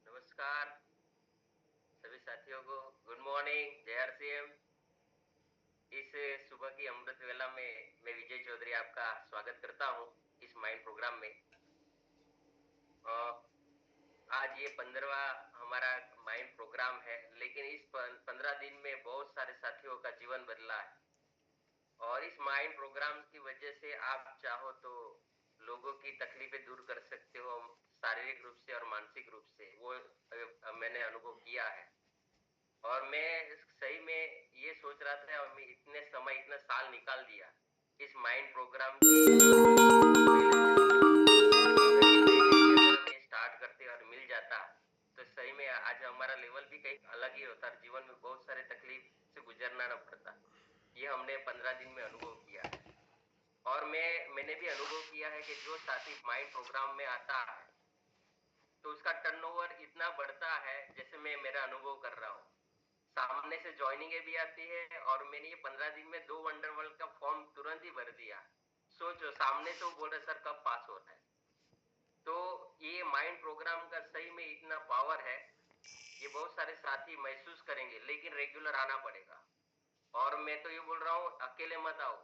नमस्कार सभी साथियों को। गुड मॉर्निंग, जय आरसीएम। इस सुबह की अमृत वेला में मैं विजय चौधरी आपका स्वागत करता हूं इस माइंड प्रोग्राम में। और आज ये 15वां हमारा माइंड प्रोग्राम है, लेकिन इस 15 दिन में बहुत सारे साथियों का जीवन बदला है। और इस माइंड प्रोग्राम की वजह से आप चाहो तो लोगों की तकलीफें दूर कर सकते हो, शारीरिक रूप से और मानसिक रूप से। वो मैंने अनुभव किया है। और मैं सही में ये सोच रहा था, और मैं इतने समय इतना साल निकाल दिया इस माइंड प्रोग्राम की अगर हम स्टार्ट करते और मिल जाता तो सही में आज हमारा लेवल भी कहीं अलग ही होता और जीवन में बहुत सारे तकलीफ से गुजरना न पड़ता। ये हमने 15 दिन में अनुभव किया है। और मैंने भी अनुभव किया है कि जो साथी माइंड प्रोग्राम में आता है तो उसका टर्नओवर इतना बढ़ता है, जैसे मैं मेरा अनुभव कर रहा हूँ। सामने से ज्वाइनिंग भी आती है और मैंने ये 15 दिन में 2 वंडर वर्ल्ड का फॉर्म तुरंत ही भर दिया। सोचो, सामने से वो बोल रहे सर कब पास होना है। तो ये माइंड प्रोग्राम का सही में इतना पावर है। ये बहुत सारे साथी महसूस करेंगे, लेकिन रेगुलर आना पड़ेगा। और मैं तो ये बोल रहा हूँ, अकेले मत आओ,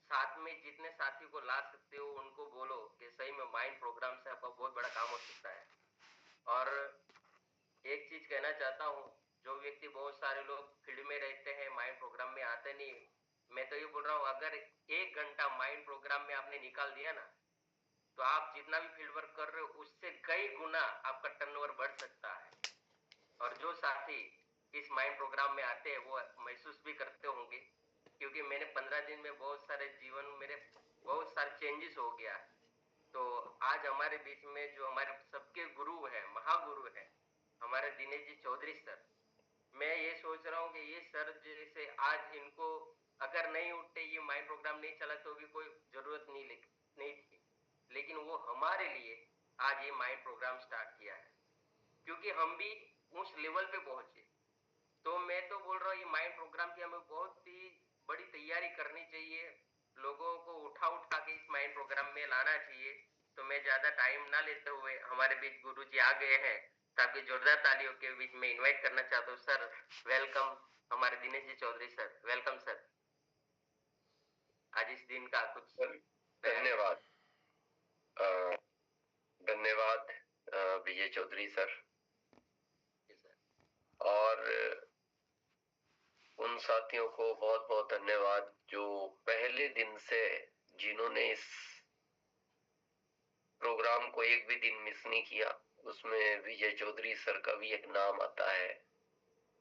साथ में जितने साथी को ला सकते हो उनको बोलो कि सही में माइंड प्रोग्राम से आपका बहुत बड़ा काम हो सकता है। और एक चीज कहना चाहता हूँ, जो व्यक्ति, बहुत सारे लोग फील्ड में रहते हैं, माइंड प्रोग्राम में आते नहीं। मैं तो ये बोल रहा हूँ, अगर 1 घंटा माइंड प्रोग्राम में आपने निकाल दिया ना, तो आप जितना भी फील्ड वर्क कर रहे हो उससे कई गुना आपका टर्नओवर बढ़ सकता है। और जो साथी इस माइंड प्रोग्राम में आते हैं वो महसूस भी करते होंगे, क्योंकि मैंने 15 दिन में बहुत सारे जीवन मेरे बहुत सारे चेंजेस हो गया। तो आज हमारे बीच में जो हमारे सबके गुरु हैं, महागुरु हैं, हमारे दिनेश जी चौधरी सर। मैं ये सोच रहा हूँ कि ये सर जैसे आज इनको अगर नहीं उठते, ये माइंड प्रोग्राम नहीं चला तो भी कोई जरूरत नहीं थी। लेकिन वो हमारे लिए आज ये माइंड प्रोग्राम स्टार्ट किया है, क्योंकि हम भी उस लेवल पे पहुंचे। तो मैं तो बोल रहा हूँ, ये माइंड प्रोग्राम की हमें बहुत ही बड़ी तैयारी करनी चाहिए। लोगों को उठा उठा के इस माइंड प्रोग्राम में लाना चाहिए। तो मैं ज्यादा टाइम ना लेते हुए, हमारे बीच गुरु जी आ गए हैं, ताकि जोरदार तालियों के बीच में इनवाइट करना चाहता हूँ। सर वेलकम, हमारे Dinesh ji Chaudhary sir, welcome sir. आज इस दिन का कुछ धन्यवाद। धन्यवाद विजय चौधरी सर। और उन साथियों को बहुत बहुत धन्यवाद जो पहले दिन से, जिन्होंने इस प्रोग्राम को एक भी दिन मिस नहीं किया। उसमें विजय चौधरी सर का भी एक नाम आता है,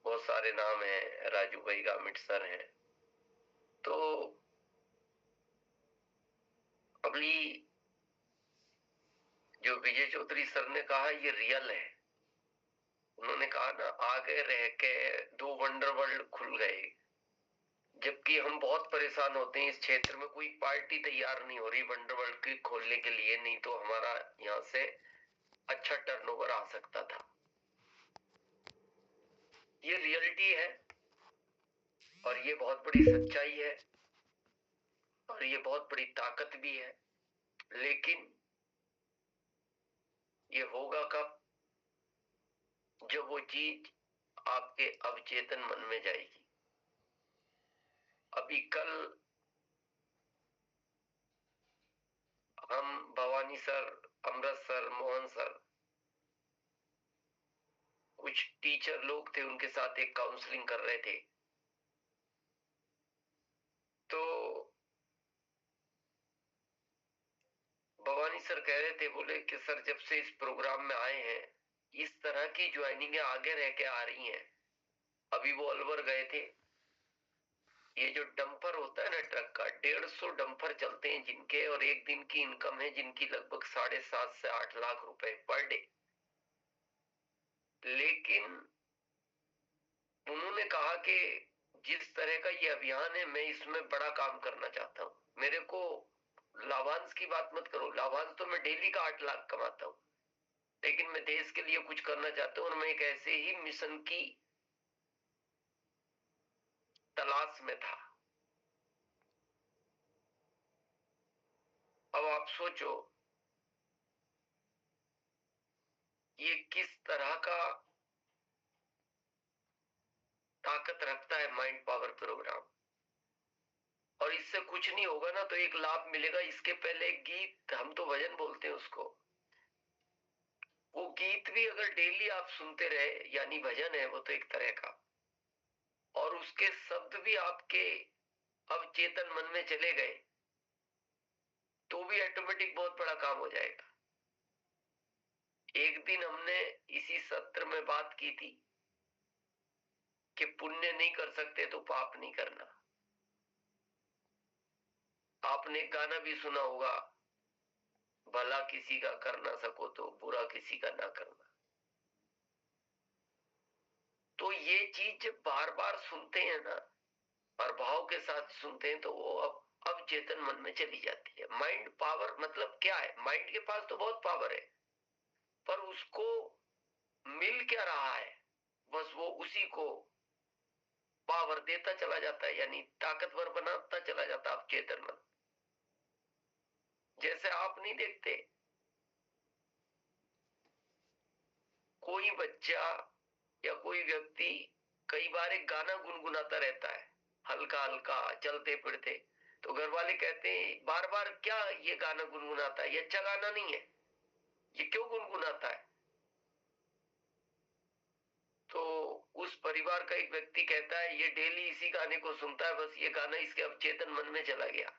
बहुत सारे नाम हैं, राजू भाई गामित सर हैं। तो अभी जो विजय चौधरी सर ने कहा ये रियल है। उन्होंने कहा ना, आगे रह के 2 वंडर वर्ल्ड खुल गए। जबकि हम बहुत परेशान होते हैं, इस क्षेत्र में कोई पार्टी तैयार नहीं हो रही वंडर वर्ल्ड की खोलने के लिए, नहीं तो हमारा यहाँ से अच्छा टर्नओवर आ सकता था। ये रियलिटी है और ये बहुत बड़ी सच्चाई है और ये बहुत बड़ी ताकत भी है। लेकिन ये होगा कब? जब वो चीज आपके अवचेतन मन में जाएगी। अभी कल हम भवानी सर, अमृत सर, मोहन सर, कुछ टीचर लोग थे, उनके साथ एक काउंसलिंग कर रहे थे। तो भवानी सर कह रहे थे, बोले कि सर जब से इस प्रोग्राम में आए हैं, इस तरह की ज्वाइनिंग आगे रह के आ रही हैं। अभी वो अलवर गए थे। ये जो डंपर होता है ना ट्रक का, 150 डंपर चलते हैं जिनके, और एक दिन की इनकम है जिनकी लगभग 7.5 से 8 लाख रुपए पर डे। लेकिन उन्होंने कहा कि जिस तरह का ये अभियान है, मैं इसमें बड़ा काम करना चाहता हूँ। मेरे को लाभांश की बात मत करो, लाभांश तो मैं डेली का 8 लाख कमाता हूँ, लेकिन मैं देश के लिए कुछ करना चाहता हूँ, और मैं एक ऐसे ही मिशन की तलाश में था। अब आप सोचो ये किस तरह का ताकत रखता है माइंड पावर प्रोग्राम। और इससे कुछ नहीं होगा ना तो एक लाभ मिलेगा। इसके पहले एक गीत, हम तो भजन बोलते हैं उसको, वो गीत भी अगर डेली आप सुनते रहे, यानी भजन है वो तो एक तरह का, और उसके शब्द भी आपके अब चेतन मन में चले गए, तो भी ऑटोमेटिक बहुत बड़ा काम हो जाएगा। एक दिन हमने इसी सत्र में बात की थी कि पुण्य नहीं कर सकते तो पाप नहीं करना। आपने एक गाना भी सुना होगा, भला किसी का कर ना सको तो बुरा किसी का ना करना। तो ये चीज जब बार बार सुनते हैं ना, और भाव के साथ सुनते हैं, तो वो अब चेतन मन में चली जाती है। माइंड पावर मतलब क्या है? माइंड के पास तो बहुत पावर है, पर उसको मिल क्या रहा है, बस वो उसी को पावर देता चला जाता है, यानी ताकतवर बनाता चला जाता है आप चेतन मन। जैसे आप नहीं देखते कोई बच्चा या कोई व्यक्ति कई बार एक गाना गुनगुनाता रहता है, हल्का हल्का चलते फिरते, तो घर वाले कहते हैं बार बार क्या ये गाना गुनगुनाता है, ये अच्छा गाना नहीं है, ये क्यों गुनगुनाता है? तो उस परिवार का एक व्यक्ति कहता है ये डेली इसी गाने को सुनता है, बस ये गाना इसके अब चेतन मन में चला गया।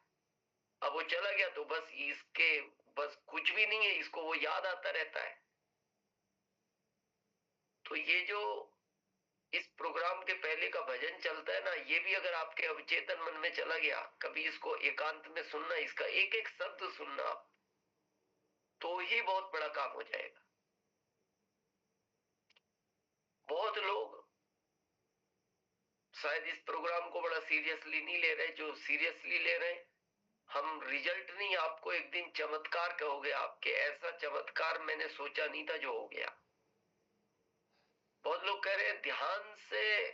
अब वो चला गया तो बस इसके बस कुछ भी नहीं है, इसको वो याद आता रहता है। तो ये जो इस प्रोग्राम के पहले का भजन चलता है ना, ये भी अगर आपके अवचेतन मन में चला गया, कभी इसको एकांत में सुनना, इसका एक एक शब्द सुनना, तो ही बहुत बड़ा काम हो जाएगा। बहुत लोग शायद इस प्रोग्राम को बड़ा सीरियसली नहीं ले रहे। जो सीरियसली ले रहे हैं, हम रिजल्ट नहीं, आपको एक दिन चमत्कार कहोगे आपके, ऐसा चमत्कार मैंने सोचा नहीं था जो हो गया। बहुत लोग कह रहे हैं ध्यान से,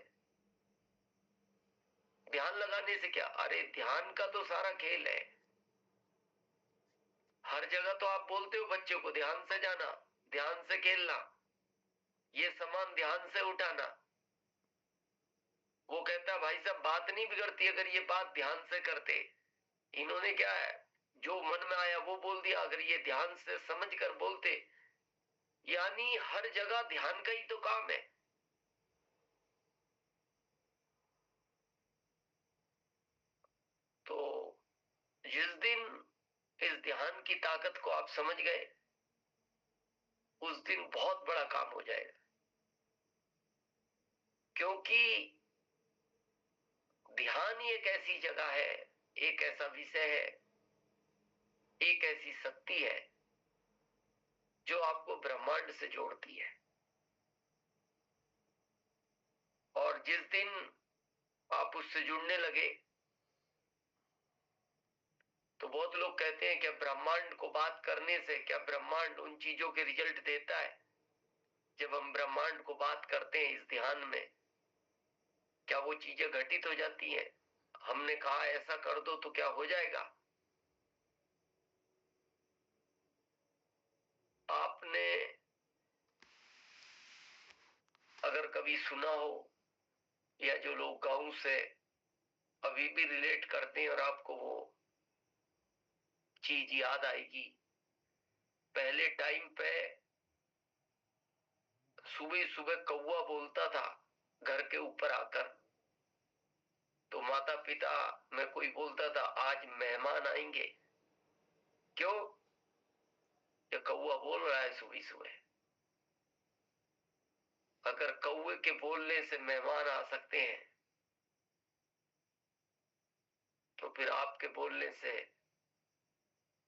ध्यान लगाने से क्या? अरे ध्यान का तो सारा खेल है। हर जगह तो आप बोलते हो बच्चों को ध्यान से जाना, ध्यान से खेलना, ये सामान ध्यान से उठाना। वो कहता भाई साहब बात नहीं बिगड़ती अगर ये बात ध्यान से करते। इन्होंने क्या है, जो मन में आया वो बोल दिया, अगर ये ध्यान से समझ कर बोलते, यानी हर जगह ध्यान का ही तो काम है। तो जिस दिन इस ध्यान की ताकत को आप समझ गए, उस दिन बहुत बड़ा काम हो जाएगा। क्योंकि ध्यान ही एक ऐसी जगह है, एक ऐसा विषय है, एक ऐसी शक्ति है जो आपको ब्रह्मांड से जोड़ती है। और जिस दिन आप उससे जुड़ने लगे, तो बहुत लोग कहते हैं क्या ब्रह्मांड को बात करने से, क्या ब्रह्मांड उन चीजों के रिजल्ट देता है? जब हम ब्रह्मांड को बात करते हैं इस ध्यान में, क्या वो चीजें घटित हो जाती हैं? हमने कहा ऐसा कर दो तो क्या हो जाएगा? आपने अगर कभी सुना हो, या जो लोग गांव से अभी भी रिलेट करते हैं और आपको वो चीज याद आएगी। पहले टाइम पे सुबह सुबह कौवा बोलता था घर के ऊपर आकर, तो माता पिता में कोई बोलता था आज मेहमान आएंगे। क्यों? ये कौवा बोल रहा है सुबह सुबह। अगर कौवे के बोलने से मेहमान आ सकते हैं, तो फिर आपके बोलने से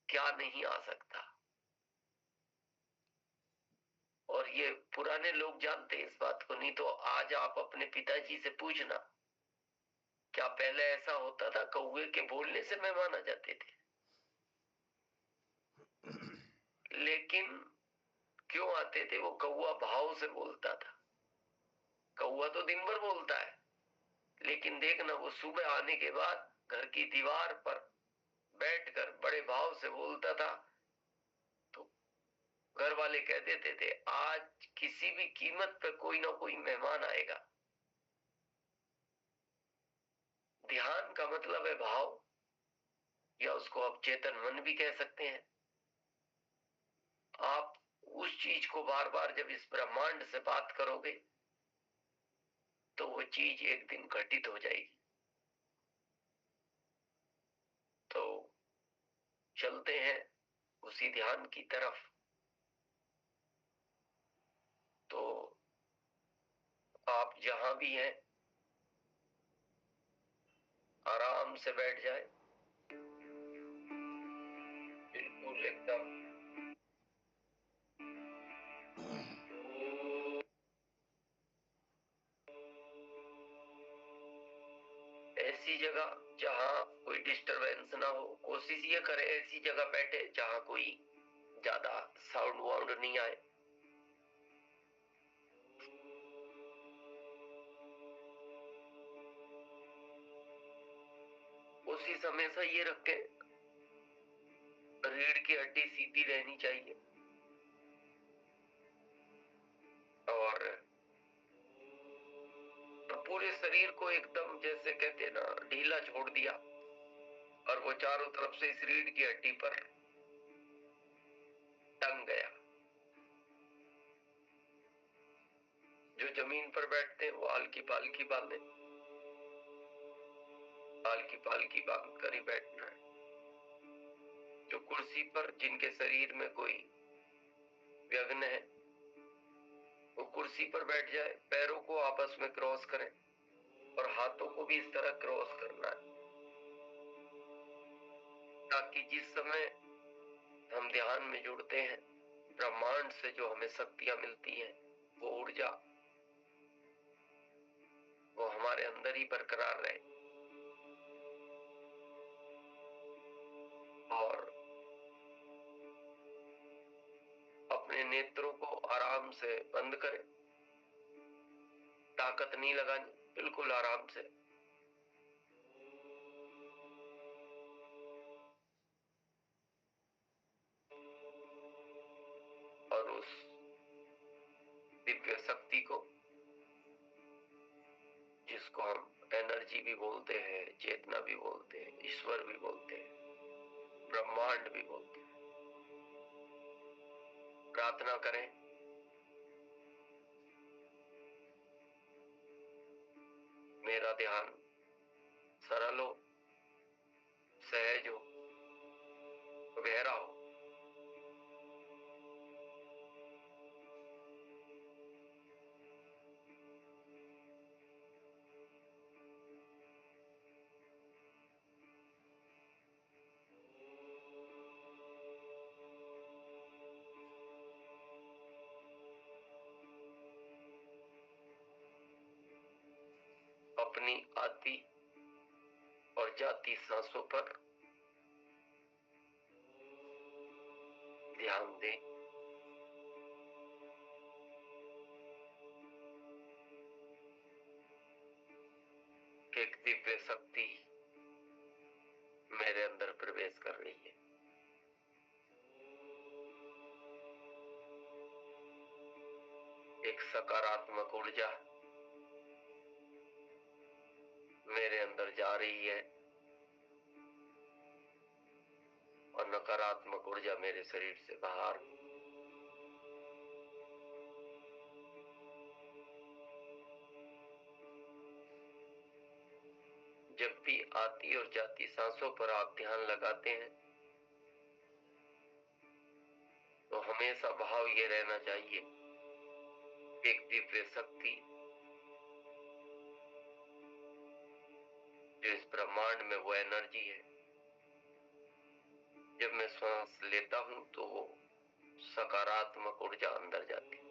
क्या नहीं आ सकता। और ये पुराने लोग जानते इस बात को, नहीं तो आज आप अपने पिताजी से पूछना, क्या पहले ऐसा होता था कौवे के बोलने से मेहमान आ जाते थे? लेकिन क्यों आते थे? वो कौवा भाव से बोलता था। कौवा तो दिन भर बोलता है, लेकिन देखना वो सुबह आने के बाद घर की दीवार पर बैठकर बड़े भाव से बोलता था, तो घर वाले कह देते थे आज किसी भी कीमत पर कोई ना कोई मेहमान आएगा। ध्यान का मतलब है भाव, या उसको आप चेतन मन भी कह सकते हैं। आप उस चीज को बार बार जब इस ब्रह्मांड से बात करोगे, तो वो चीज एक दिन घटित हो जाएगी। तो चलते हैं उसी ध्यान की तरफ। तो आप जहां भी हैं आराम से बैठ जाए, बिल्कुल एकदम ऐसी जगह जहां कोई डिस्टरबेंस ना हो। कोशिश ये करें ऐसी जगह बैठे जहां कोई ज्यादा साउंड वाउंड नहीं आए। उसी समय से ये रखें रीढ़ की हड्डी सीधी रहनी चाहिए, और पूरे शरीर को एकदम जैसे कहते हैं ना ढीला छोड़ दिया, और वो चारों तरफ से इस रीढ़ की हड्डी पर टंग गया। जो जमीन पर बैठते हैं वो हल्की पालकी बांधे, हल्की पालकी बांध कर ही बैठना है। जो कुर्सी पर जिनके शरीर में कोई व्यग्न है वो कुर्सी पर बैठ जाए, पैरों को आपस में क्रॉस करें और हाथों को भी इस तरह क्रॉस करना है, ताकि जिस समय हम ध्यान में जुड़ते हैं ब्रह्मांड से जो हमें शक्तियां मिलती हैं, वो ऊर्जा वो हमारे अंदर ही बरकरार रहे। और अपने नेत्रों को आराम से बंद करें, ताकत नहीं लगानी, बिल्कुल आराम से। और उस दिव्य शक्ति को, जिसको हम एनर्जी भी बोलते हैं, चेतना भी बोलते हैं, ईश्वर भी बोलते हैं, ब्रह्मांड भी बोलते हैं, प्रार्थना करें मेरा ध्यान सरल हो, सहज हो, गहरा हो। अपनी आती और जाती सांसों पर ध्यान दें। एक दिव्य शक्ति मेरे अंदर प्रवेश कर रही है। एक सकारात्मक ऊर्जा मेरे अंदर जा रही है, और नकारात्मक ऊर्जा मेरे शरीर से बाहर। जब भी आती और जाती सांसों पर आप ध्यान लगाते हैं तो हमेशा भाव ये रहना चाहिए, एक दिव्य शक्ति जो इस ब्रह्मांड में वो एनर्जी है। जब मैं सांस लेता हूं तो वो सकारात्मक ऊर्जा अंदर जाती है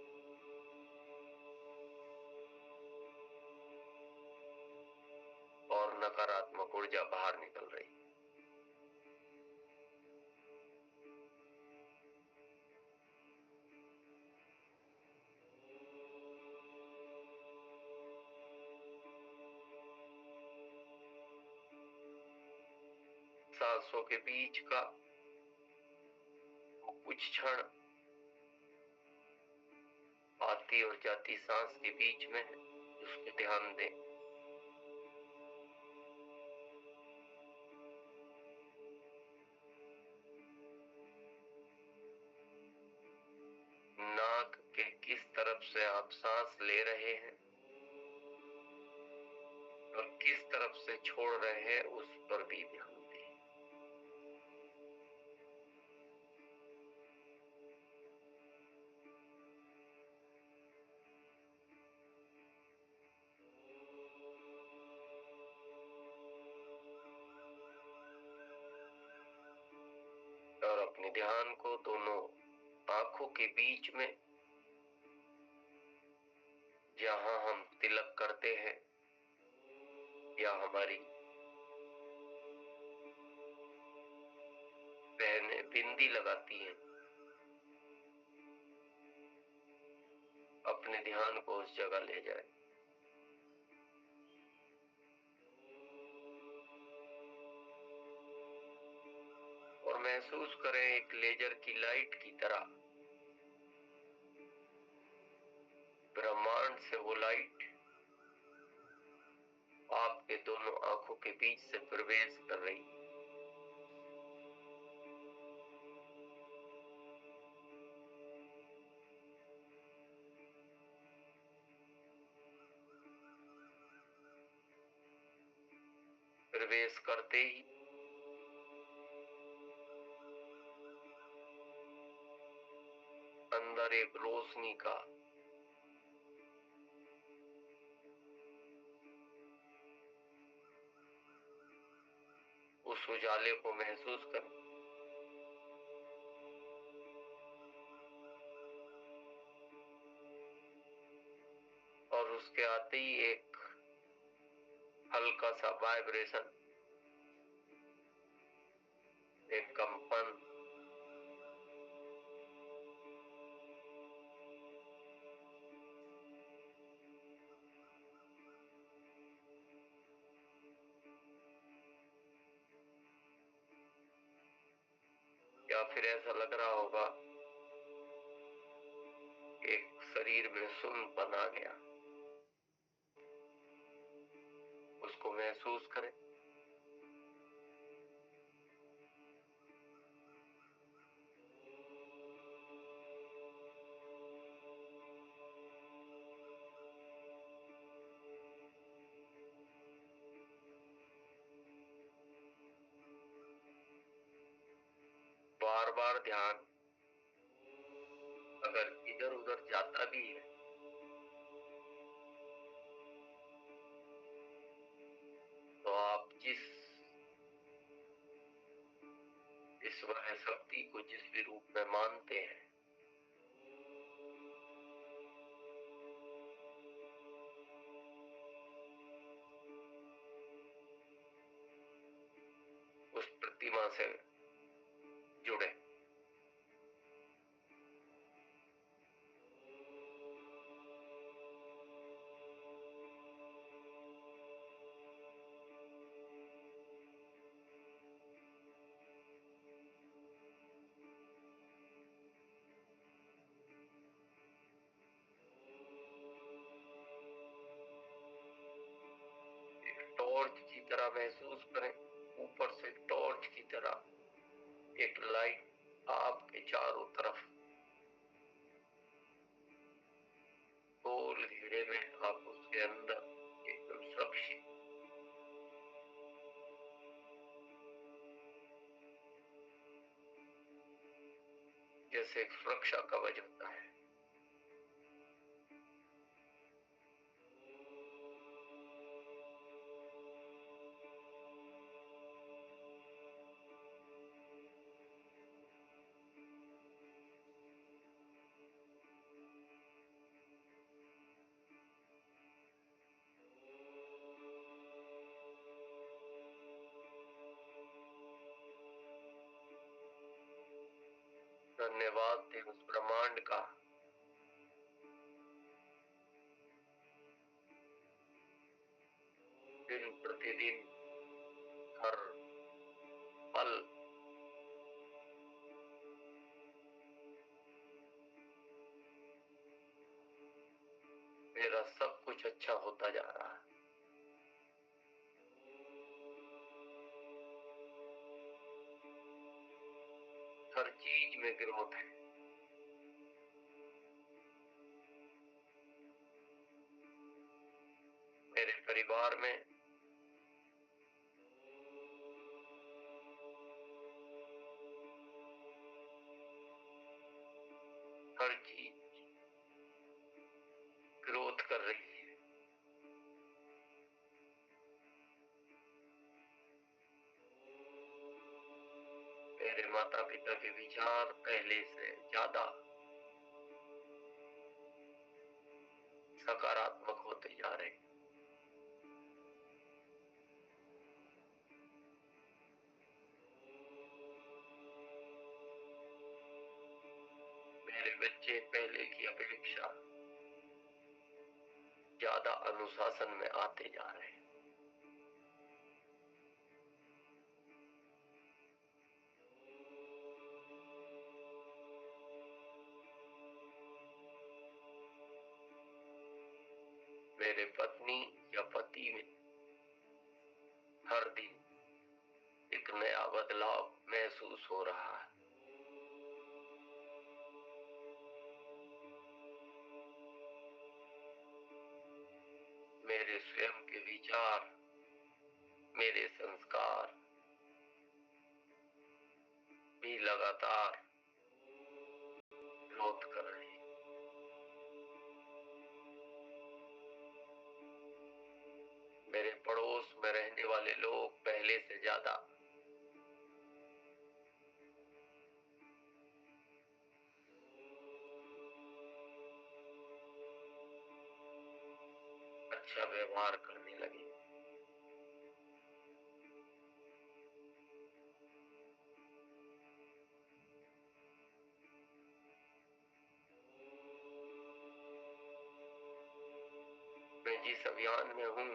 और नकारात्मक ऊर्जा बाहर निकल रही है। सांसों के बीच का कुछ क्षण आती और जाती सांस के बीच में है, उस पर ध्यान दें। नाक के किस तरफ से आप सांस ले रहे हैं और किस तरफ से छोड़ रहे हैं उस पर भी ध्यान दें। और अपने ध्यान को दोनों आंखों के बीच में, जहां हम तिलक करते हैं या हमारी बहनें बिंदी लगाती हैं, अपने ध्यान को उस जगह ले जाए और महसूस करें एक लेजर की लाइट की तरह ब्रह्मांड से वो लाइट आपके दोनों आंखों के बीच से प्रवेश कर रही है। प्रवेश करते ही अंदर एक रोशनी का उस उजाले को महसूस करें और उसके आते ही एक हल्का सा वाइब्रेशन, एक कंपन या फिर ऐसा लग रहा होगा एक शरीर में सुन्नपन आ गया, उसको महसूस करें। बार बार ध्यान अगर इधर उधर जाता भी है तो आप इस वह शक्ति को जिस भी रूप में मानते हैं, उस प्रतिमा से जुड़े। टॉर्च की तरह महसूस करें, ऊपर से टॉर्च की तरह एक लाइट चारों तरफ गोल घेरे में, आप उसके अंदर एकदम सुरक्षित, जैसे एक सुरक्षा कवच होता है। धन्यवाद थे उस ब्रह्मांड का दिन प्रतिदिन, हर पल मेरा सब कुछ अच्छा होता जा रहा है। हर चीज में ग्रोथ है। मेरे परिवार में हर चीज ग्रोथ कर रही है। मेरे माता पिता के विचार पहले से ज्यादा सकारात्मक होते जा रहे हैं। मेरे बच्चे पहले की अपेक्षा ज्यादा अनुशासन में आते जा रहे हैं। मेरे पत्नी या पति में हर दिन एक नया बदलाव महसूस हो रहा है। मेरे स्वयं के विचार, मेरे संस्कार भी लगातार ग्रोथ कर रहे हैं। मेरे पड़ोस में रहने वाले लोग पहले से ज्यादा अच्छा व्यवहार करने लगे। मैं जिस अभियान में हूँ,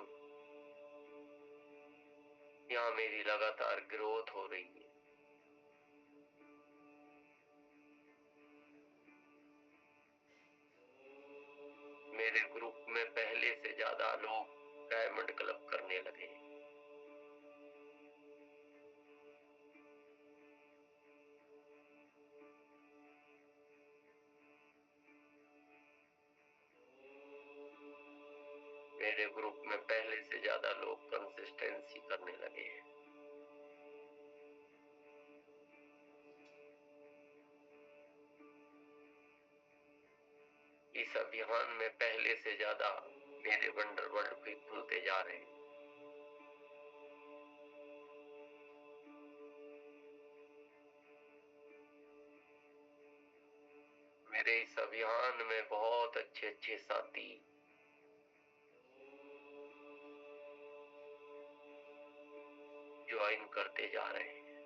यहाँ मेरी लगातार ग्रोथ हो रही है। मेरे ग्रुप में पहले से ज्यादा लोग डायमंड क्लब करने लगे। मेरे ग्रुप में पहले से ज्यादा लोग कंसिस्टेंसी करने लगे हैं। इस अभियान में पहले से ज्यादा मेरे वंडर वर्ल्ड भी खुलते जा रहे हैं। मेरे इस अभियान में बहुत अच्छे अच्छे साथी ज्वाइन करते जा रहे हैं।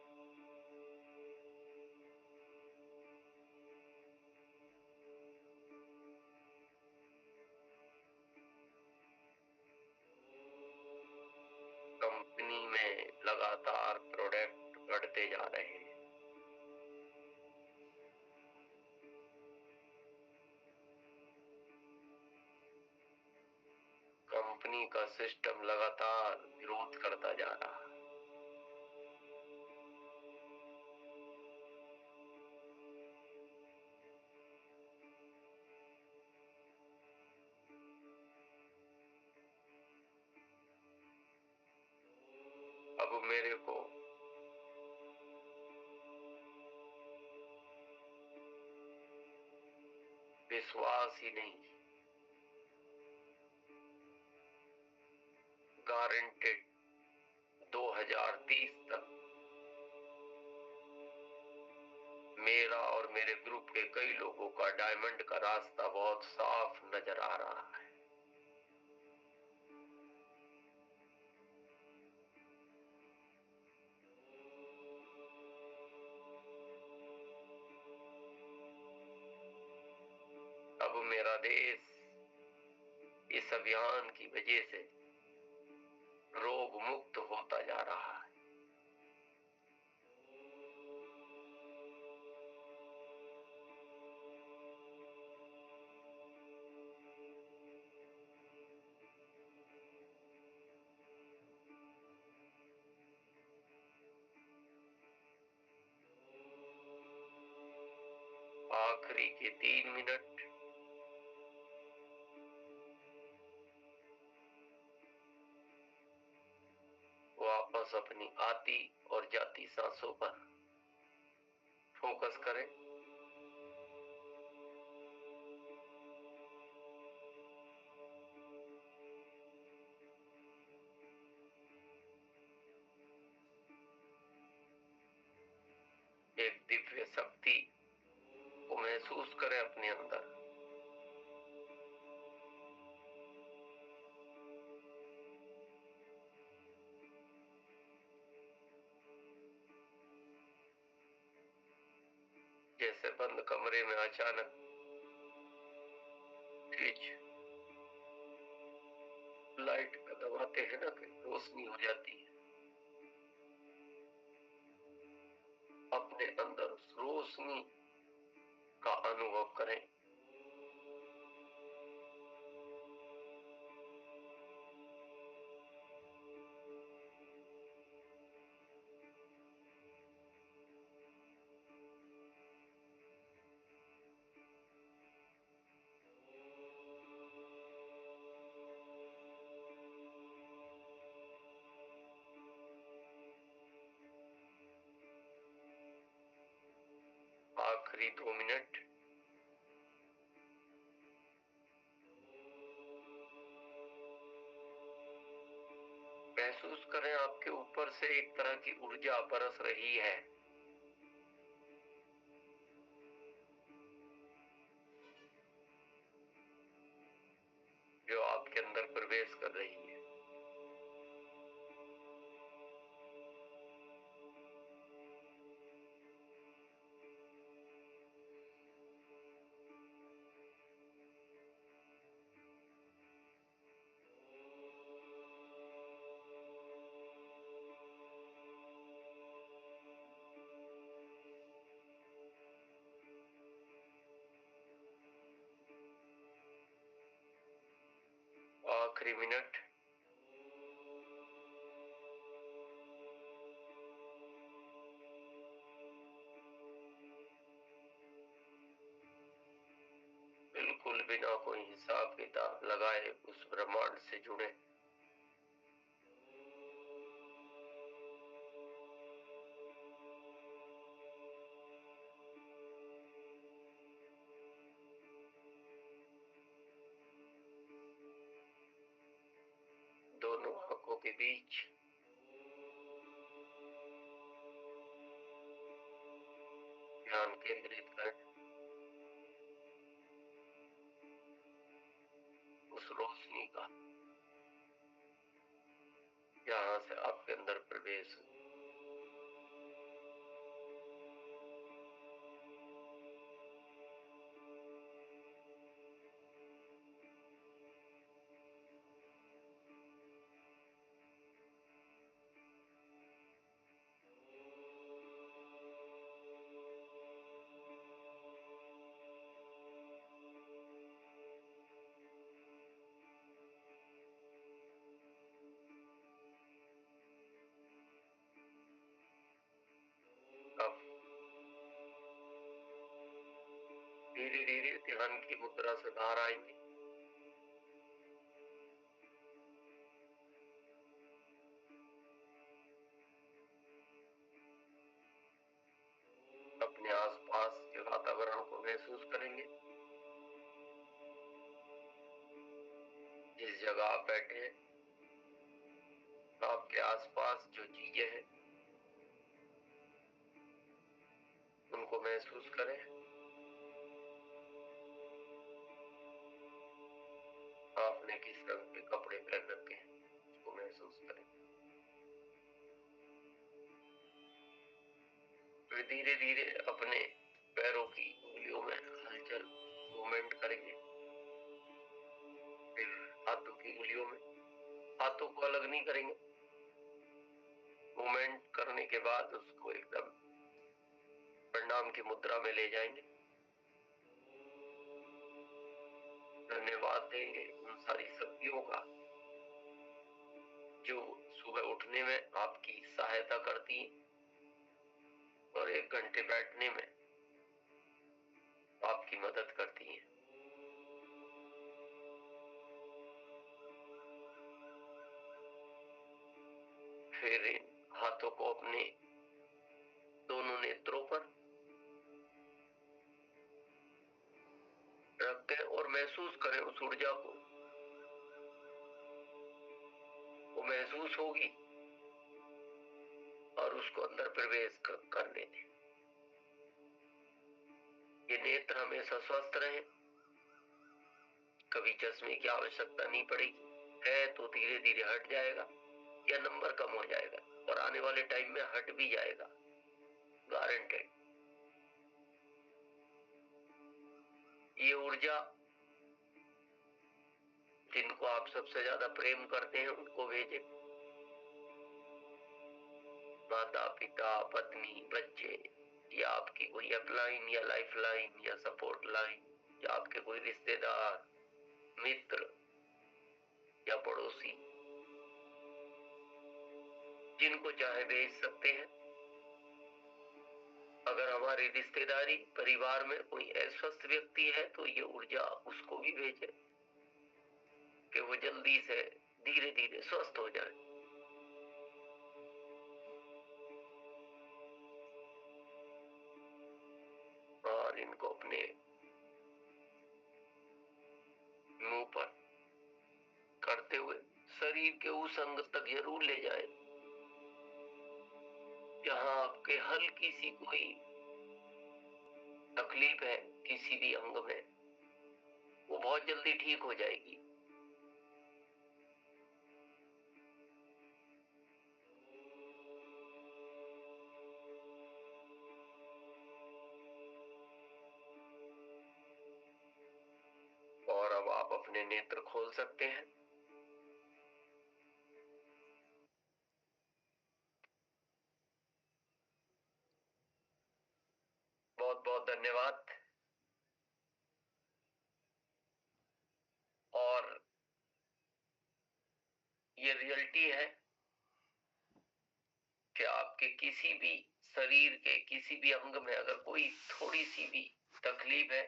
कंपनी में लगातार प्रोडक्ट बढ़ते जा रहे हैं। कंपनी का सिस्टम लगातार ग्रोथ करता जा रहा है। मेरे को विश्वास ही नहीं, गारंटेड 2030 तक मेरा और मेरे ग्रुप के कई लोगों का डायमंड का रास्ता बहुत साफ नजर आ रहा है। अब मेरा देश इस अभियान की वजह से रोग मुक्त होता जा रहा है। आखिरी के 3 मिनट वापस अपनी आती और जाती सांसों पर फोकस करें। एक दिव्य शक्ति को महसूस करें अपने अंदर। जैसे बंद कमरे में अचानक स्विच लाइट का दबाते हैं ना कि रोशनी हो जाती है। अपने अंदर उस रोशनी का अनुभव करें। आखिरी 2 मिनट महसूस करें आपके ऊपर से एक तरह की ऊर्जा बरस रही है, जो आपके अंदर प्रवेश कर रही है। आखिरी मिनट बिल्कुल बिना कोई हिसाब किताब लगाए उस ब्रह्मांड से जुड़े। दोनों आंखों के बीच ध्यान केंद्रित करें उस रोशनी का, जहां से आपके अंदर प्रवेश हो। अब धीरे धीरे ध्यान की मुद्रा से बाहर आएंगे। महसूस करेंगे। जिस जगह आप बैठे हैं, आपके आसपास जो चीजें हैं उनको महसूस करें। आपने किस रंग के कपड़े पहन रखे हैं उसको महसूस करें। फिर धीरे धीरे अपने पैरों की उंगलियों में हलचल मूवमेंट करेंगे। फिर हाथों की उंगलियों में, हाथों को अलग नहीं करेंगे। मूवमेंट करने के बाद उसको एकदम प्रणाम की मुद्रा में ले जाएंगे। धन्यवाद देंगे उन सारी शक्तियों का जो सुबह उठने में आपकी सहायता करती हैं और 1 घंटे बैठने में आपकी मदद करती हैं। फिर इन हाथों को अपने दोनों नेत्रों पर रखें और महसूस करें उस ऊर्जा को। वो महसूस होगी और उसको अंदर प्रवेश करने दें। ये नेत्र हमेशा स्वस्थ रहे, कभी चश्मे की आवश्यकता नहीं पड़ेगी। है तो धीरे धीरे हट जाएगा या नंबर कम हो जाएगा और आने वाले टाइम में हट भी जाएगा, गारंटेड। ये ऊर्जा जिनको आप सबसे ज्यादा प्रेम करते हैं उनको भेजें। माता पिता, पत्नी, बच्चे, या आपकी कोई अपलाइन या लाइफ लाइन या सपोर्ट लाइन, या आपके कोई रिश्तेदार, मित्र या पड़ोसी, जिनको चाहे भेज सकते हैं। अगर हमारी रिश्तेदारी परिवार में कोई अस्वस्थ व्यक्ति है तो ये ऊर्जा उसको भी भेजे कि वो जल्दी से धीरे धीरे स्वस्थ हो जाए। और इनको अपने मुंह पर करते हुए शरीर के उस अंग तक जरूर ले जाए जहां आपके हल्की सी कोई तकलीफ है किसी भी अंग में, वो बहुत जल्दी ठीक हो जाएगी। और अब आप अपने नेत्र खोल सकते हैं। बहुत बहुत धन्यवाद। और ये रियलिटी है कि आपके किसी भी शरीर के किसी भी अंग में अगर कोई थोड़ी सी भी तकलीफ है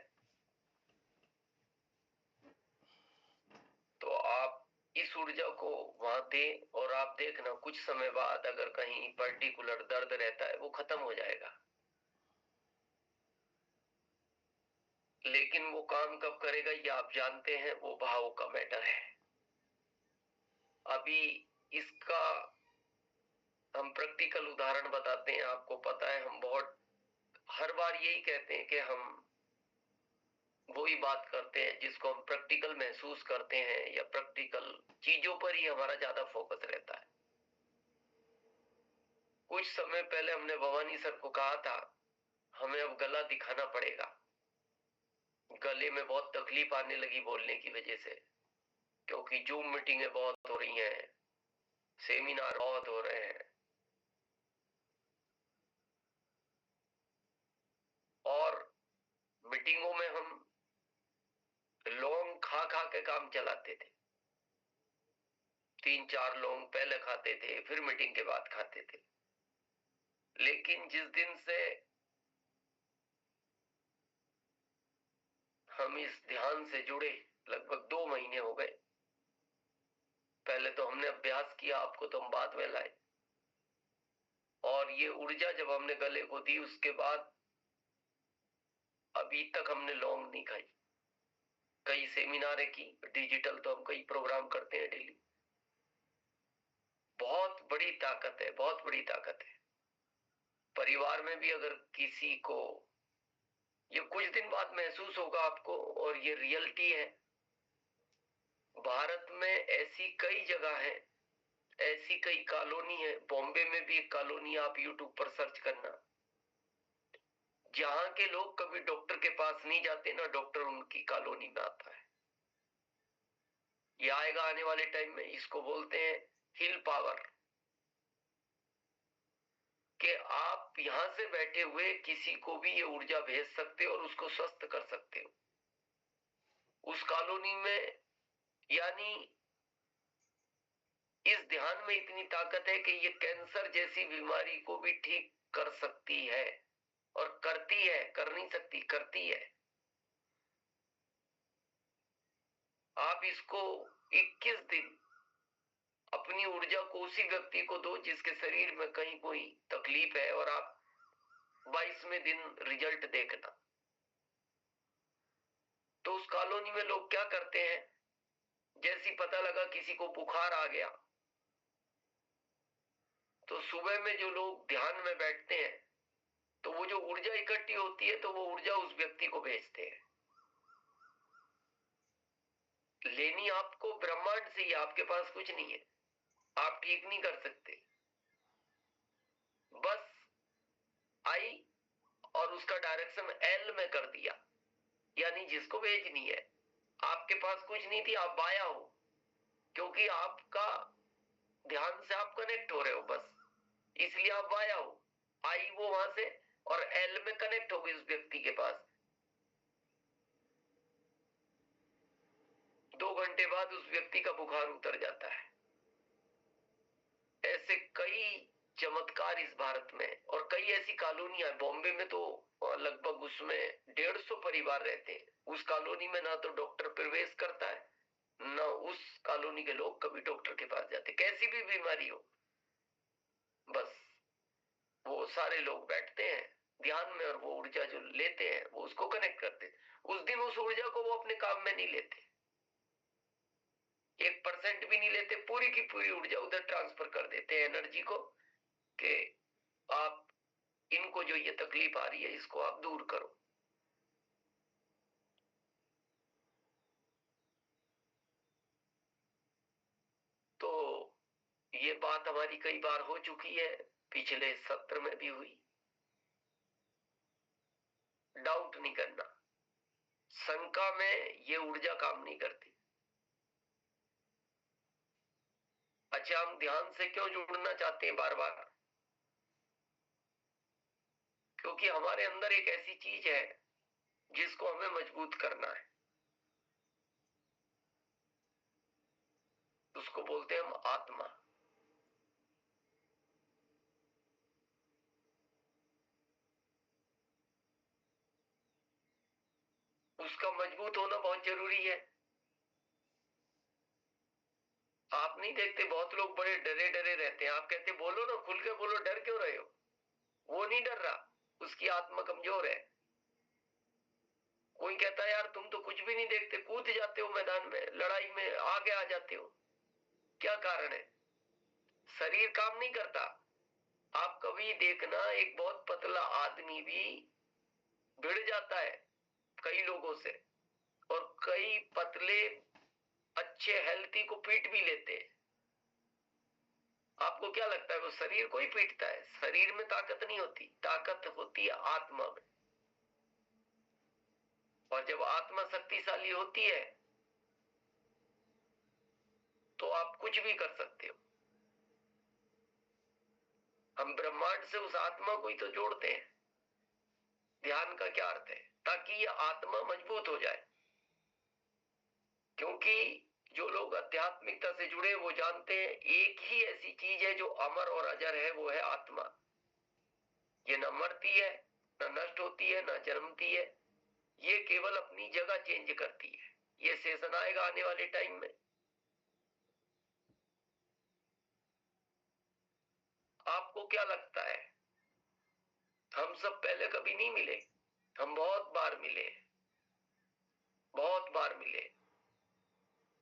तो आप इस ऊर्जा को वहां दें और आप देखना कुछ समय बाद अगर कहीं पर्टिकुलर दर्द रहता है वो खत्म हो जाएगा। लेकिन वो काम कब करेगा ये आप जानते हैं, वो भाव का मैटर है। अभी इसका हम प्रैक्टिकल उदाहरण बताते हैं। आपको पता है हम बहुत हर बार यही कहते हैं कि हम वही बात करते हैं जिसको हम प्रैक्टिकल महसूस करते हैं या प्रैक्टिकल चीजों पर ही हमारा ज्यादा फोकस रहता है। कुछ समय पहले हमने भवानी सर को कहा था हमें अब गला दिखाना पड़ेगा। गले में बहुत तकलीफ आने लगी बोलने की वजह से, क्योंकि जूम मीटिंगें बहुत हो रही हैं, सेमिनार बहुत हो रहे हैं और मीटिंगों में हम लौंग खा खा के काम चलाते थे। 3-4 लौंग पहले खाते थे फिर मीटिंग के बाद खाते थे। लेकिन जिस दिन से हम इस ध्यान से जुड़े, लगभग 2 महीने हो गए। पहले तो हमने अभ्यास किया, आपको तो हम बाद में लाए। और ये ऊर्जा जब हमने गले को दी उसके बाद अभी तक हमने लौंग नहीं खाई। कई सेमिनार की, डिजिटल तो हम कई प्रोग्राम करते हैं डेली। बहुत बड़ी ताकत है, बहुत बड़ी ताकत है। परिवार में भी अगर किसी को, ये कुछ दिन बाद महसूस होगा आपको, और ये रियलिटी है। भारत में ऐसी कई जगह है, ऐसी कई कॉलोनी है। बॉम्बे में भी एक कॉलोनी, आप यूट्यूब पर सर्च करना, जहां के लोग कभी डॉक्टर के पास नहीं जाते ना, डॉक्टर उनकी कॉलोनी में आता है। ये आएगा आने वाले टाइम में। इसको बोलते हैं हिल पावर, कि आप यहां से बैठे हुए किसी को भी ये ऊर्जा भेज सकते हो और उसको स्वस्थ कर सकते हो उस कॉलोनी में। यानी इस ध्यान में इतनी ताकत है कि ये कैंसर जैसी बीमारी को भी ठीक कर सकती है, और करती है। कर नहीं सकती, करती है। आप इसको 21 दिन अपनी ऊर्जा को उसी व्यक्ति को दो जिसके शरीर में कहीं कोई तकलीफ है, और आप 22वें दिन रिजल्ट देखना। तो उस कॉलोनी में लोग क्या करते हैं, जैसी पता लगा किसी को बुखार आ गया, तो सुबह में जो लोग ध्यान में बैठते हैं, तो वो जो ऊर्जा इकट्ठी होती है, तो वो ऊर्जा उस व्यक्ति को भेजते हैं। लेनी आपको ब्रह्मांड से ही, आपके पास कुछ नहीं है। आप ठीक नहीं कर सकते। बस आई और उसका डायरेक्शन एल में कर दिया, यानी जिसको भेजनी है। आपके पास कुछ नहीं थी, आप वाया हो, क्योंकि आपका ध्यान से आप कनेक्ट हो रहे हो, बस इसलिए आप वाया हो। आई वो वहां से, और एल में कनेक्ट हो गई उस व्यक्ति के पास। 2 घंटे बाद उस व्यक्ति का बुखार उतर जाता है। ऐसे कई चमत्कार इस भारत में, और कई ऐसी कॉलोनियां। बॉम्बे में तो लगभग उसमें 150 परिवार रहते हैं। उस कॉलोनी में ना तो डॉक्टर प्रवेश करता है, ना उस कॉलोनी के लोग कभी डॉक्टर के पास जाते, कैसी भी बीमारी हो। बस वो सारे लोग बैठते हैं ध्यान में, और वो ऊर्जा जो लेते हैं वो उसको कनेक्ट करते हैं। उस दिन उस ऊर्जा को वो अपने काम में नहीं लेते, 1% भी नहीं लेते। पूरी की पूरी ऊर्जा उधर ट्रांसफर कर देते हैं, एनर्जी को, कि आप इनको जो ये तकलीफ आ रही है इसको आप दूर करो। तो ये बात हमारी कई बार हो चुकी है, पिछले सत्र में भी हुई। डाउट नहीं करना, शंका में ये ऊर्जा काम नहीं करती। अच्छा, हम ध्यान से क्यों जुड़ना चाहते हैं बार बार? क्योंकि हमारे अंदर एक ऐसी चीज है जिसको हमें मजबूत करना है। उसको बोलते हैं हम आत्मा। उसका मजबूत होना बहुत जरूरी है। आप नहीं देखते, बहुत लोग बड़े डरे डरे रहते हैं। आप कहते बोलो ना, खुल के बोलो, डर क्यों रहे हो? वो नहीं डर रहा, उसकी आत्मा कमजोर है। कोई कहता है यार तुम तो कुछ भी नहीं देखते, कूद जाते हो मैदान में, लड़ाई में आगे आ जाते हो, क्या कारण है? शरीर काम नहीं करता। आप कभी देखना, एक बहुत पतला आदमी भी भिड़ जाता है कई लोगों से, और कई पतले अच्छे हेल्थी को पीट भी लेते हैं। आपको क्या लगता है वो शरीर को ही पीटता है? शरीर में ताकत नहीं होती, ताकत होती है आत्मा में। और जब आत्मा शक्तिशाली होती है तो आप कुछ भी कर सकते हो। हम ब्रह्मांड से उस आत्मा को ही तो जोड़ते हैं। ध्यान का क्या अर्थ है? ताकि ये आत्मा मजबूत हो जाए। क्योंकि जो लोग आध्यात्मिकता से जुड़े वो जानते हैं एक ही ऐसी चीज है जो अमर और अजर है, वो है आत्मा। ये न मरती है, न नष्ट होती है, न जन्मती है। ये केवल अपनी जगह चेंज करती है। ये सेशन आएगा आने वाले टाइम में। आपको क्या लगता है, हम सब पहले कभी नहीं मिले? हम बहुत बार मिले, बहुत बार मिले,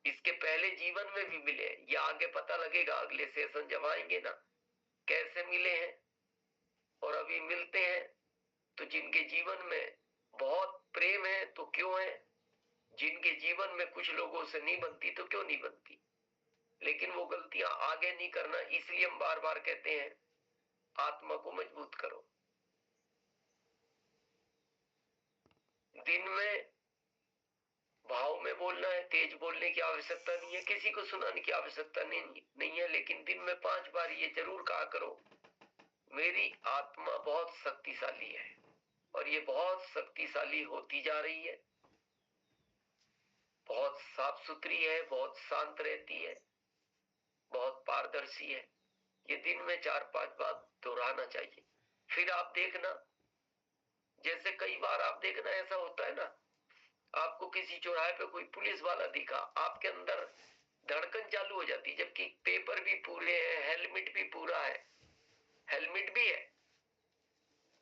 इसके पहले जीवन में भी मिले। ये आगे पता लगेगा, अगले सेशन जब आएंगे ना, कैसे मिले हैं और अभी मिलते हैं। तो जिनके जीवन में बहुत प्रेम है तो क्यों है, जिनके जीवन में कुछ लोगों से नहीं बनती तो क्यों नहीं बनती, लेकिन वो गलतियां आगे नहीं करना। इसलिए हम बार बार कहते हैं आत्मा को मजबूत करो। दिन में भाव में बोलना है, तेज बोलने की आवश्यकता नहीं है, किसी को सुनाने की आवश्यकता नहीं है, लेकिन दिन में 5 बार ये जरूर कहा करो, मेरी आत्मा बहुत शक्तिशाली है और ये बहुत शक्तिशाली होती जा रही है, बहुत साफ सुथरी है, बहुत शांत रहती है, बहुत पारदर्शी है। ये दिन में 4-5 बार दोहराना चाहिए। फिर आप देखना, जैसे कई बार आप देखना ऐसा होता है ना, आपको किसी चौराहे पे कोई पुलिस वाला दिखा, आपके अंदर धड़कन चालू हो जाती, जबकि पेपर भी पूरे हैं, हेलमेट भी पूरा है, हेलमेट भी है,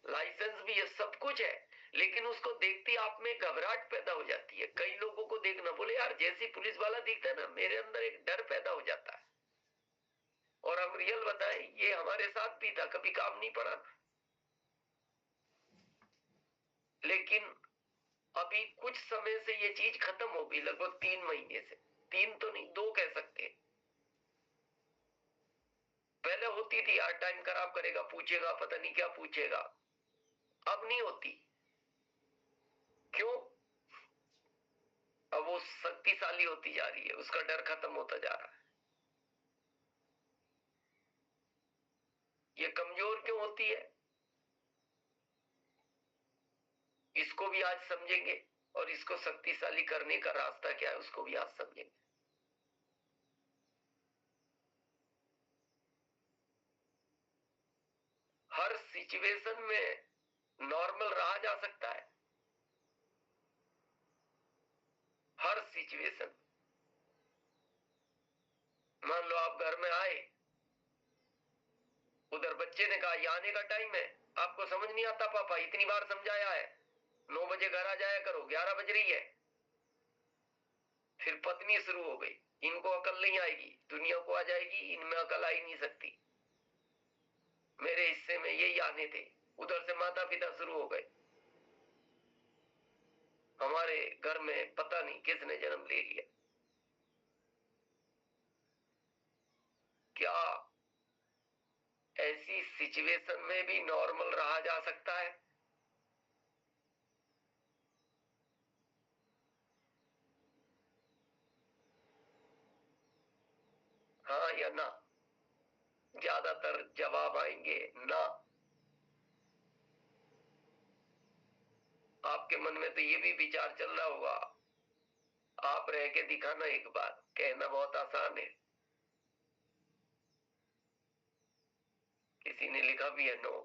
लाइसेंस भी है, सब कुछ है, लेकिन उसको देखते आप में घबराहट पैदा हो जाती है। कई लोगों को देखना, बोले यार जैसी पुलिस वाला दिखता है ना, मेरे अंदर एक डर पैदा हो जाता है। और हम रियल बताएं, ये हमारे साथ भी था, कभी काम नहीं पड़ा, लेकिन अभी कुछ समय से ये चीज खत्म हो गई, लगभग 3 महीने से, 3 तो नहीं 2 कह सकते। पहले होती थी यार, टाइम खराब करेगा, पूछेगा, पता नहीं क्या पूछेगा, अब नहीं होती। क्यों? अब वो शक्तिशाली होती जा रही है, उसका डर खत्म होता जा रहा है। ये कमजोर क्यों होती है, इसको भी आज समझेंगे, और इसको शक्तिशाली करने का रास्ता क्या है उसको भी आज समझेंगे। हर सिचुएशन में नॉर्मल रहा जा सकता है, हर सिचुएशन। मान लो आप घर में आए, उधर बच्चे ने कहा ये आने का टाइम है, आपको समझ नहीं आता, पापा इतनी बार समझाया है, 9 बजे घर आ जाया करो, 11 बज रही है। फिर पत्नी शुरू हो गई, इनको अकल नहीं आएगी, दुनिया को आ जाएगी, इनमें अकल आ ही नहीं सकती, मेरे हिस्से में यही आने थे। उधर से माता पिता शुरू हो गए, हमारे घर में पता नहीं किसने जन्म ले लिया। क्या ऐसी सिचुएशन में भी नॉर्मल रहा जा सकता है? हाँ या ना? ज्यादातर जवाब आएंगे ना। आपके मन में तो ये भी विचार चल रहा होगा, आप रह के दिखाना एक बार, कहना बहुत आसान है। किसी ने लिखा भी है नो।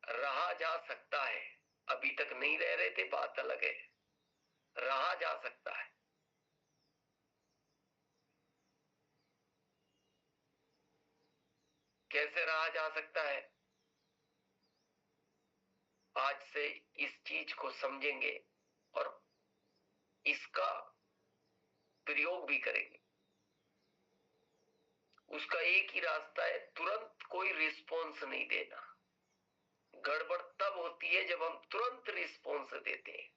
रहा जा सकता है, अभी तक नहीं रह रहे थे, बात अलग है, रहा जा सकता है। कैसे रहा जा सकता है? आज से इस चीज को समझेंगे और इसका प्रयोग भी करेंगे। उसका एक ही रास्ता है, तुरंत कोई रिस्पॉन्स नहीं देना। गड़बड़ तब होती है जब हम तुरंत रिस्पॉन्स देते हैं।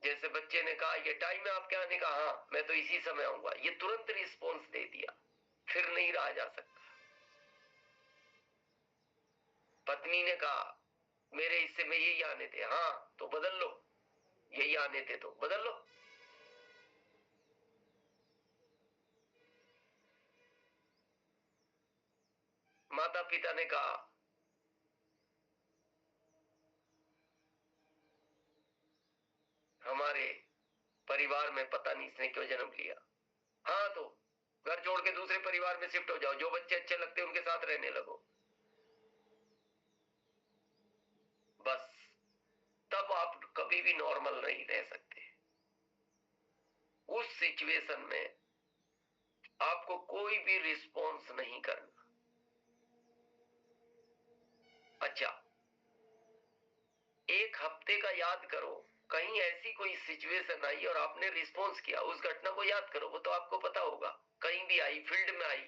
जैसे बच्चे ने कहा ये टाइम है आपके आने का, हाँ मैं तो इसी समय आऊंगा, ये तुरंत रिस्पॉन्स दे दिया, फिर नहीं रहा जा सकता। पत्नी ने कहा मेरे हिस्से में यही आने थे, हाँ तो बदल लो, यही आने थे तो बदल लो। माता पिता ने कहा हमारे परिवार में पता नहीं इसने क्यों जन्म लिया, हाँ तो घर छोड़ के दूसरे परिवार में शिफ्ट हो जाओ, जो बच्चे अच्छे लगते हैं उनके साथ रहने लगो। बस तब आप कभी भी नॉर्मल नहीं रह सकते। उस सिचुएशन में आपको कोई भी रिस्पॉन्स नहीं करना। अच्छा, एक हफ्ते का याद करो, कहीं ऐसी कोई सिचुएशन आई और आपने रिस्पॉन्स किया, उस घटना को याद करो, वो तो आपको पता होगा, कहीं भी आई, फील्ड में आई,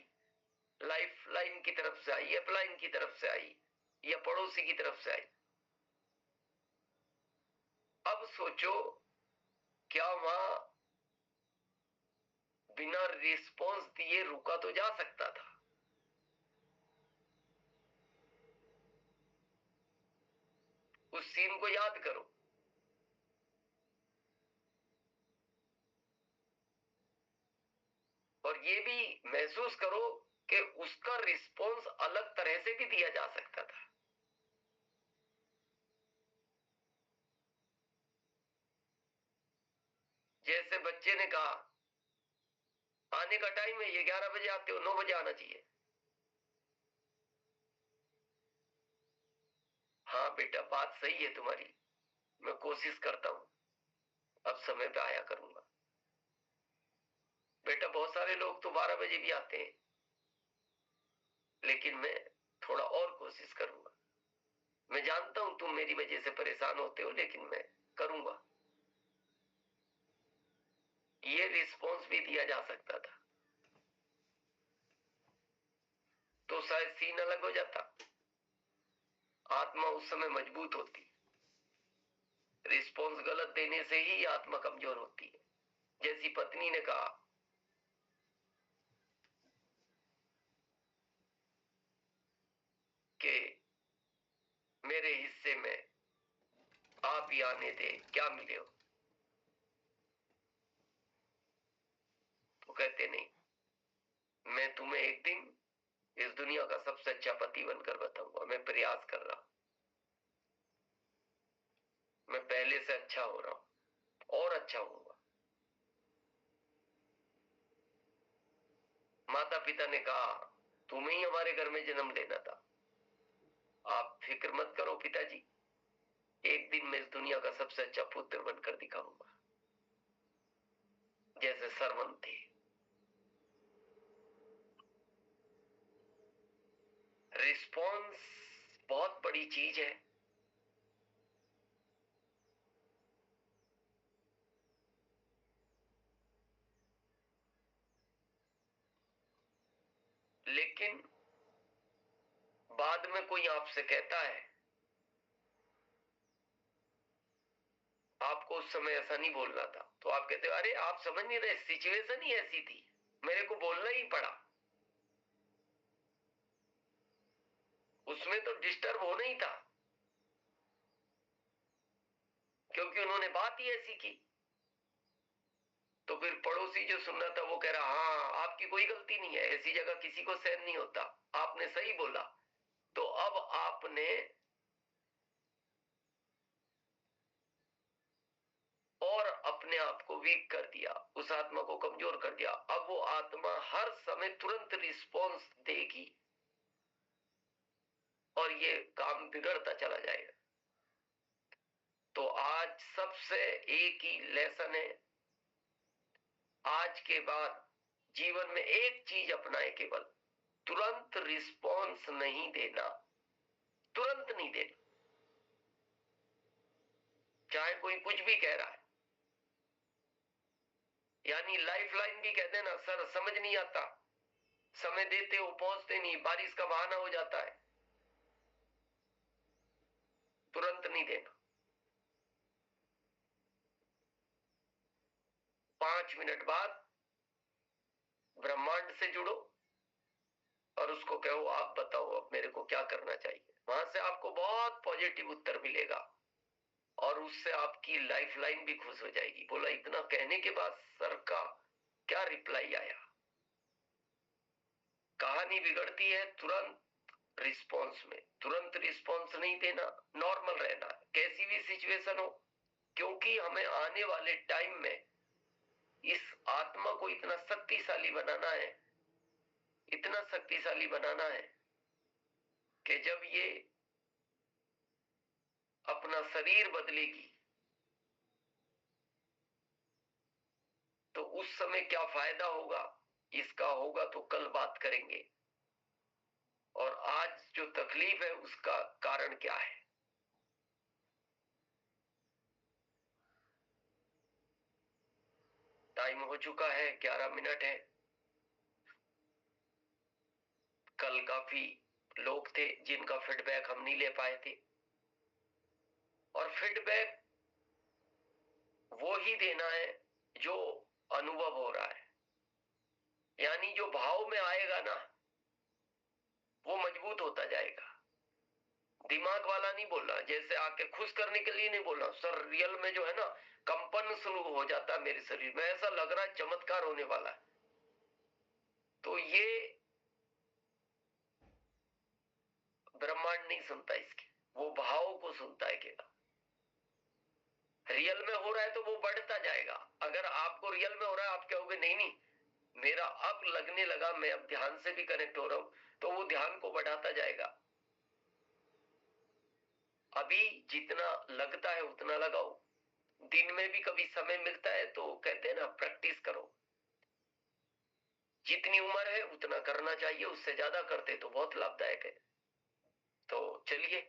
लाइफ लाइन की तरफ से आई, अपलाइन की तरफ से आई, या पड़ोसी की तरफ से आई। अब सोचो, क्या वहां बिना रिस्पॉन्स दिए रुका तो जा सकता था? उस सीन को याद करो, और ये भी महसूस करो कि उसका रिस्पॉन्स अलग तरह से भी दिया जा सकता था। जैसे बच्चे ने कहा, आने का टाइम है, ये 11 बजे आते हो, 9 बजे आना चाहिए। हाँ बेटा, बात सही है तुम्हारी, मैं कोशिश करता हूं, अब समय पे आया करूंगा। बेटा, बहुत सारे लोग तो 12 बजे भी आते हैं, लेकिन मैं थोड़ा और कोशिश करूंगा। मैं जानता हूं तुम मेरी वजह से परेशान होते हो, लेकिन मैं करूंगा। ये रिस्पॉन्स भी दिया जा सकता था, तो शायद सीन अलग हो जाता, आत्मा उस समय मजबूत होती। रिस्पॉन्स गलत देने से ही आत्मा कमजोर होती है। जैसी पत्नी ने कहा कि मेरे हिस्से में आप ही आने दे, क्या मिले हो, तो कहते नहीं, मैं तुम्हें एक दिन इस दुनिया का सबसे अच्छा पति बनकर बताऊंगा, मैं प्रयास कर रहा हूं, मैं पहले से अच्छा हो रहा हूं और अच्छा होऊंगा। माता पिता ने कहा, तुम्हें ही हमारे घर में जन्म लेना था, आप फिक्र मत करो पिताजी, एक दिन मैं इस दुनिया का सबसे अच्छा पुत्र बनकर दिखाऊंगा। जैसे सरवन थे। रिस्पॉन्स बहुत बड़ी चीज है। लेकिन बाद में कोई आपसे कहता है, आपको उस समय ऐसा नहीं बोलना था, तो आप कहते हो, अरे आप समझ नहीं रहे, सिचुएशन ही ऐसी थी, मेरे को बोलना ही पड़ा, उसमें तो डिस्टर्ब होना ही था, क्योंकि उन्होंने बात ही ऐसी की। तो फिर पड़ोसी जो सुन रहा था वो कह रहा, हाँ आपकी कोई गलती नहीं है, ऐसी जगह किसी को सहन नहीं होता, आपने सही बोला। तो अब आपने और अपने आप को वीक कर दिया, उस आत्मा को कमजोर कर दिया। अब वो आत्मा हर समय तुरंत रिस्पॉन्स देगी और ये काम बिगड़ता चला जाएगा। तो आज सबसे एक ही लेसन है, आज के बाद जीवन में एक चीज अपनाए, केवल तुरंत रिस्पॉन्स नहीं देना, तुरंत नहीं देना, चाहे कोई कुछ भी कह रहा है। यानी लाइफ लाइन भी कहते हैं ना, सर समझ नहीं आता, समय देते हो पहुंचते नहीं, बारिश का बहाना हो जाता है, तुरंत नहीं देना। 5 मिनट बाद ब्रह्मांड से जुड़ो और उसको कहो, आप बताओ अब मेरे को क्या करना चाहिए। वहां से आपको बहुत पॉजिटिव उत्तर मिलेगा और उससे आपकी लाइफ लाइन भी खुश हो जाएगी। बोला, इतना कहने के बाद सर का क्या रिप्लाई आया। कहानी बिगड़ती है तुरंत रिस्पॉन्स में, तुरंत रिस्पॉन्स नहीं देना, नॉर्मल रहना, कैसी भी सिचुएशन हो, क्योंकि हमें आने वाले टाइम में इस आत्मा को इतना शक्तिशाली बनाना है, इतना शक्तिशाली बनाना है कि जब ये अपना शरीर बदलेगी तो उस समय क्या फायदा होगा इसका होगा तो कल बात करेंगे, और आज जो तकलीफ है उसका कारण क्या है। टाइम हो चुका है, 11 मिनट है। कल काफी लोग थे जिनका फीडबैक हम नहीं ले पाए थे, और फीडबैक वो ही देना है जो अनुभव हो रहा है, यानी जो भाव में आएगा ना वो मजबूत होता जाएगा। दिमाग वाला नहीं बोल रहा, जैसे आके खुश करने के लिए नहीं बोल रहा सर, रियल में जो है ना कंपन शुरू हो जाता है मेरे शरीर में, ऐसा लग रहा है चमत्कार होने वाला है। तो ये ब्रह्मांड नहीं सुनता इसके, वो भाव को सुनता है केवल। रियल में हो रहा है तो वो बढ़ता जाएगा। अगर आपको रियल में हो रहा है, आप कहोगे नहीं नहीं मेरा अब लगने लगा, मैं अब ध्यान से भी कनेक्ट हो रहा हूं, तो वो ध्यान को बढ़ाता जाएगा। अभी जितना लगता है उतना लगाओ, दिन में भी कभी समय मिलता है तो कहते हैं ना प्रैक्टिस करो। जितनी उम्र है उतना करना चाहिए, उससे ज्यादा करते तो बहुत लाभदायक है। तो चलिए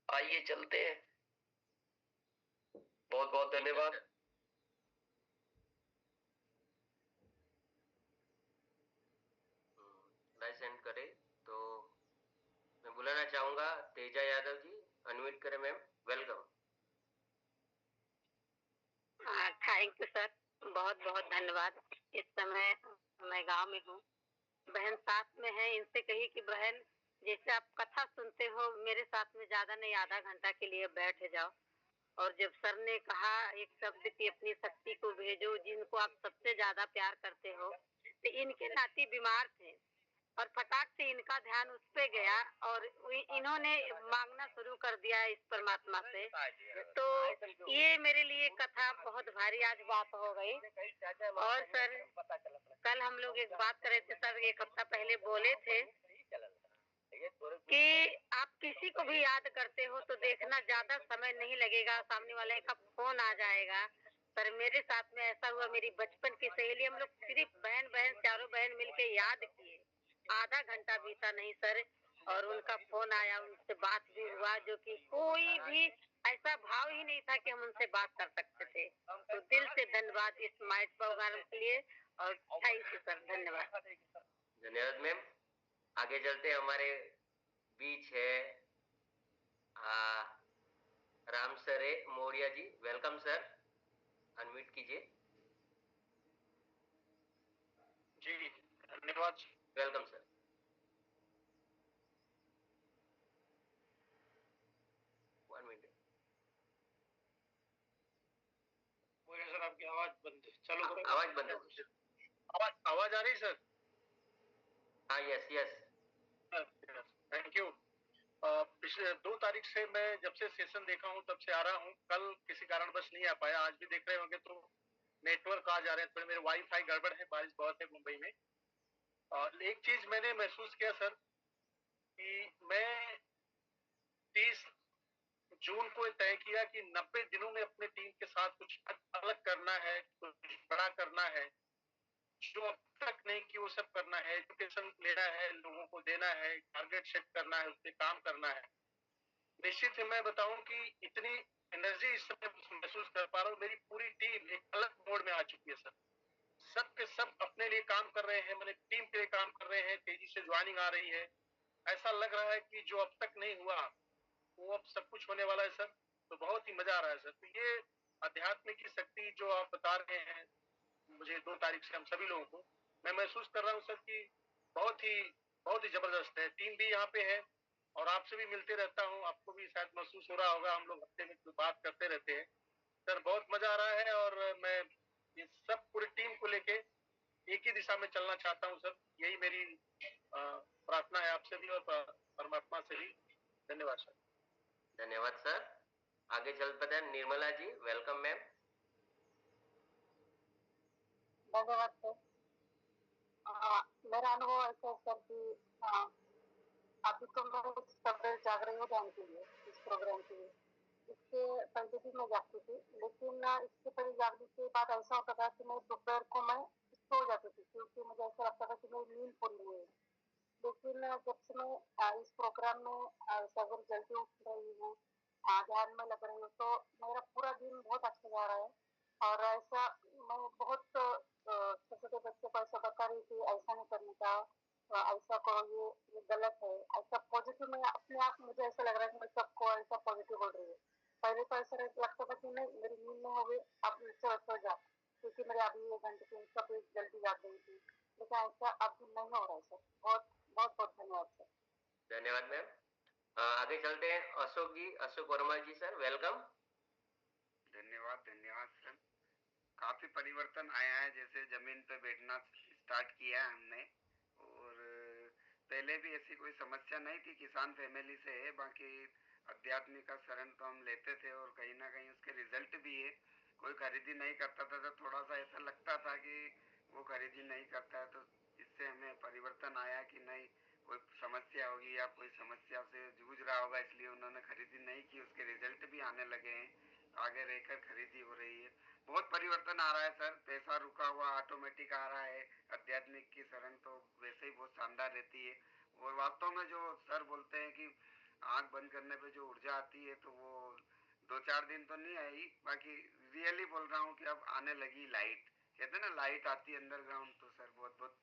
आइए चलते हैं। बहुत बहुत धन्यवाद। सेंड करे तो मैं बुलाना चाहूंगा तेजा यादव जी, अनम्यूट करें ma'am, welcome. Thank you sir, बहुत बहुत धन्यवाद। इस समय मैं गांव में हूँ, बहन साथ में है, इनसे कही कि बहन जैसे आप कथा सुनते हो मेरे साथ में ज्यादा नहीं, आधा घंटा के लिए बैठ जाओ। और जब सर ने कहा एक शब्द की अपनी शक्ति को भेजो जिनको आप सबसे ज्यादा प्यार करते हो, तो इनके नाती बीमार थे और फटाक से इनका ध्यान उस पे गया और इन्होंने मांगना शुरू कर दिया इस परमात्मा से। तो ये मेरे लिए कथा बहुत भारी आज बात हो गई। और सर कल हम लोग एक बात कर रहे थे, सर एक हफ्ता पहले बोले थे कि आप किसी को भी याद करते हो तो देखना ज्यादा समय नहीं लगेगा, सामने वाले का फोन आ जाएगा। पर मेरे साथ में ऐसा हुआ, मेरी बचपन की सहेली, हम लोग सिर्फ बहन बहन चारों बहन मिलके याद किए, आधा घंटा बीता नहीं सर, और उनका फोन आया, उनसे बात भी हुआ, जो कि कोई भी ऐसा भाव ही नहीं था कि हम उनसे बात कर सकते थे। तो दिल से धन्यवाद इस माइट प्रोग्राम के लिए, और थैंक यू सर, धन्यवाद। धन्यवाद मैम। आगे चलते हमारे बीच है राम सरे Maurya ji, welcome sir, unmute कीजिए। जी धन्यवाद, welcome sir. One minute. Sir आपकी आवाज बंद है, चालू करो। आवाज बंद हो गई। आवाज आ रही सर? हाँ यस यस। Thank you. पिछले 2 तारीख से मैं जब से सेशन देखा हूँ तब से आ रहा हूँ, कल किसी कारणवश नहीं आ पाया, आज भी देख रहे होंगे तो नेटवर्क आ जा रहे हैं, तो मेरे वाईफाई गड़बड़ है, बारिश बहुत है मुंबई में। एक चीज मैंने महसूस किया सर कि मैं 30 जून को तय किया कि 90 दिनों में अपने टीम के साथ कुछ अलग करना है, कुछ बड़ा करना है, जो अब तक नहीं कि वो सब करना है, एजुकेशन लेना है, लोगों को देना है, टारगेट सेट करना है, उस पर काम करना है। निश्चित ही मैं बताऊं कि इतनी एनर्जी इस समय महसूस कर पा रहा हूँ, मेरी पूरी टीम एक अलग मोड में आ चुकी है सर। सब के सब अपने लिए काम कर रहे हैं, मैंने टीम के लिए काम कर रहे हैं, तेजी से ज्वाइनिंग आ रही है। ऐसा लग रहा है कि जो अब तक नहीं हुआ वो अब सब कुछ होने वाला है सर। तो बहुत ही मजा आ रहा है सर। तो ये अध्यात्म की शक्ति जो आप बता रहे हैं मुझे 2 तारीख से हम सभी लोगों को, मैं महसूस कर रहा हूँ सर कि बहुत ही जबरदस्त है। टीम भी यहाँ पे है और आपसे भी मिलते रहता हूँ, आपको भी शायद महसूस हो रहा होगा, हम लोग हफ्ते में बात करते रहते हैं सर। बहुत मजा आ रहा है और मैं ये सब पूरी टीम को लेके एक ही दिशा में चलना चाहता हूँ सर। यही मेरी प्रार्थना है आपसे भी और परमात्मा से भी। धन्यवाद सर। धन्यवाद सर। आगे चल पते हैं निर्मला जी, वेलकम मैम। धन्यवाद सर। मेरा अनुभव ऐसा है सर कि अभी तो मैं सवेरे जाग रही हूँ ध्यान के लिए, इस प्रोग्राम के लिए। इसके पहले भी मैं जागती थी, लेकिन इसके पहले जागने के बाद ऐसा होता था कि मैं दोपहर को मैं सो जाती थी, क्योंकि मुझे ऐसा लगता था कि मेरी नींद पूरी हुई है। लेकिन जब से मैं इस प्रोग्राम में सवेरे जल्दी उठ रही हूँ, ध्यान में लग रही हूँ, तो मेरा पूरा दिन बहुत अच्छा जा रहा है। और ऐसा मैं बहुत छोटे-छोटे बच्चों को ऐसा बता रही थी, ऐसा नहीं करने का, ऐसा करो, ये गलत है। ऐसा पॉजिटिव मैं अपने आप, मुझे ऐसा लग रहा है कि मैं सबको ऐसा पॉजिटिव बोल रही हूँ। पहले तो ऐसा लगता था कि नहीं, मेरी नींद नहीं हो गई, अब सो जा, क्योंकि मेरे अभी 1 घंटे से कभी जल्दी जाग गई थी। लेकिन ऐसा अब नहीं हो रहा है सर। बहुत बहुत बहुत धन्यवाद सर। धन्यवाद मैम। आगे चलते हैं अशोक जी, अशोक वर्मा जी सर, वेलकम। धन्यवाद धन्यवाद सर। काफी परिवर्तन आया है, जैसे जमीन पे बैठना स्टार्ट किया है हमने। और पहले भी ऐसी कोई समस्या नहीं थी, किसान फैमिली से है। बाकी आध्यात्मिक का शरण तो हम लेते थे और कहीं ना कहीं उसके रिजल्ट भी है। कोई खरीदी नहीं करता था तो थोड़ा सा ऐसा लगता था कि वो खरीदी नहीं करता है, तो इससे हमें परिवर्तन आया कि नहीं, कोई समस्या होगी या कोई समस्या से जूझ रहा होगा, इसलिए उन्होंने खरीदी नहीं की। उसके रिजल्ट भी आने लगे हैं, आगे रहकर खरीदी हो रही है। बहुत परिवर्तन आ रहा है सर। पैसा रुका हुआ ऑटोमेटिक आ रहा है। आध्यात्मिक की शरण तो वैसे ही बहुत शानदार रहती है। और वास्तव में जो सर बोलते हैं कि आंख बंद करने पे जो ऊर्जा आती है, तो वो 2-4 दिन तो नहीं आई, बाकी रियली बोल रहा हूँ कि अब आने लगी लाइट। कहते हैं ना, लाइट आती है अंडरग्राउंड, तो सर बहुत बहुत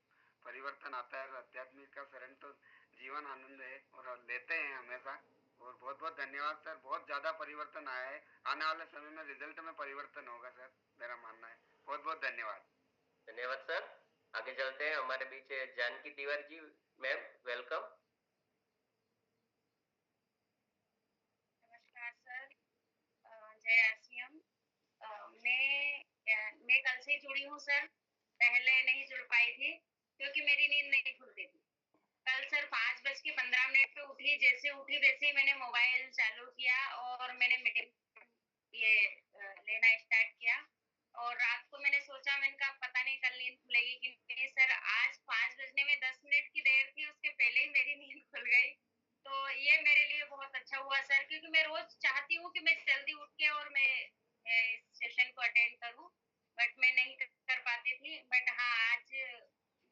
परिवर्तन आता है। आध्यात्मिक का शरण तो जीवन आनंद है और लेते हैं हमेशा। और बहुत बहुत धन्यवाद सर। बहुत ज्यादा परिवर्तन आया है, आने वाले समय में रिजल्ट में परिवर्तन होगा सर, मेरा मानना है। बहुत बहुत धन्यवाद। धन्यवाद सर। आगे चलते हैं, हमारे बीच है जानकी तिवारी जी, मैम वेलकम। नमस्कार सर, जय आरसीएम। मैं कल से जुड़ी हूँ सर। पहले नहीं जुड़ पाई थी क्योंकि मेरी नींद नहीं खुलती थी। कल सर 5:15 पे उठी। जैसे उठी वैसे ही मैंने मोबाइल चालू किया और मैंने मीटिंग ये लेना स्टार्ट किया। और रात को मैंने सोचा, मैंने कहा पता नहीं कल नींद खुलेगी कि नहीं। सर आज 5 बजने में 10 मिनट की देर थी, उसके पहले ही मेरी नींद खुल गई। तो ये मेरे लिए बहुत अच्छा हुआ सर, क्योंकि मैं रोज चाहती हूँ कि मैं जल्दी उठ के और मैं इस सेशन को अटेंड करूँ, बट मैं नहीं कर पाती थी। बट हाँ, आज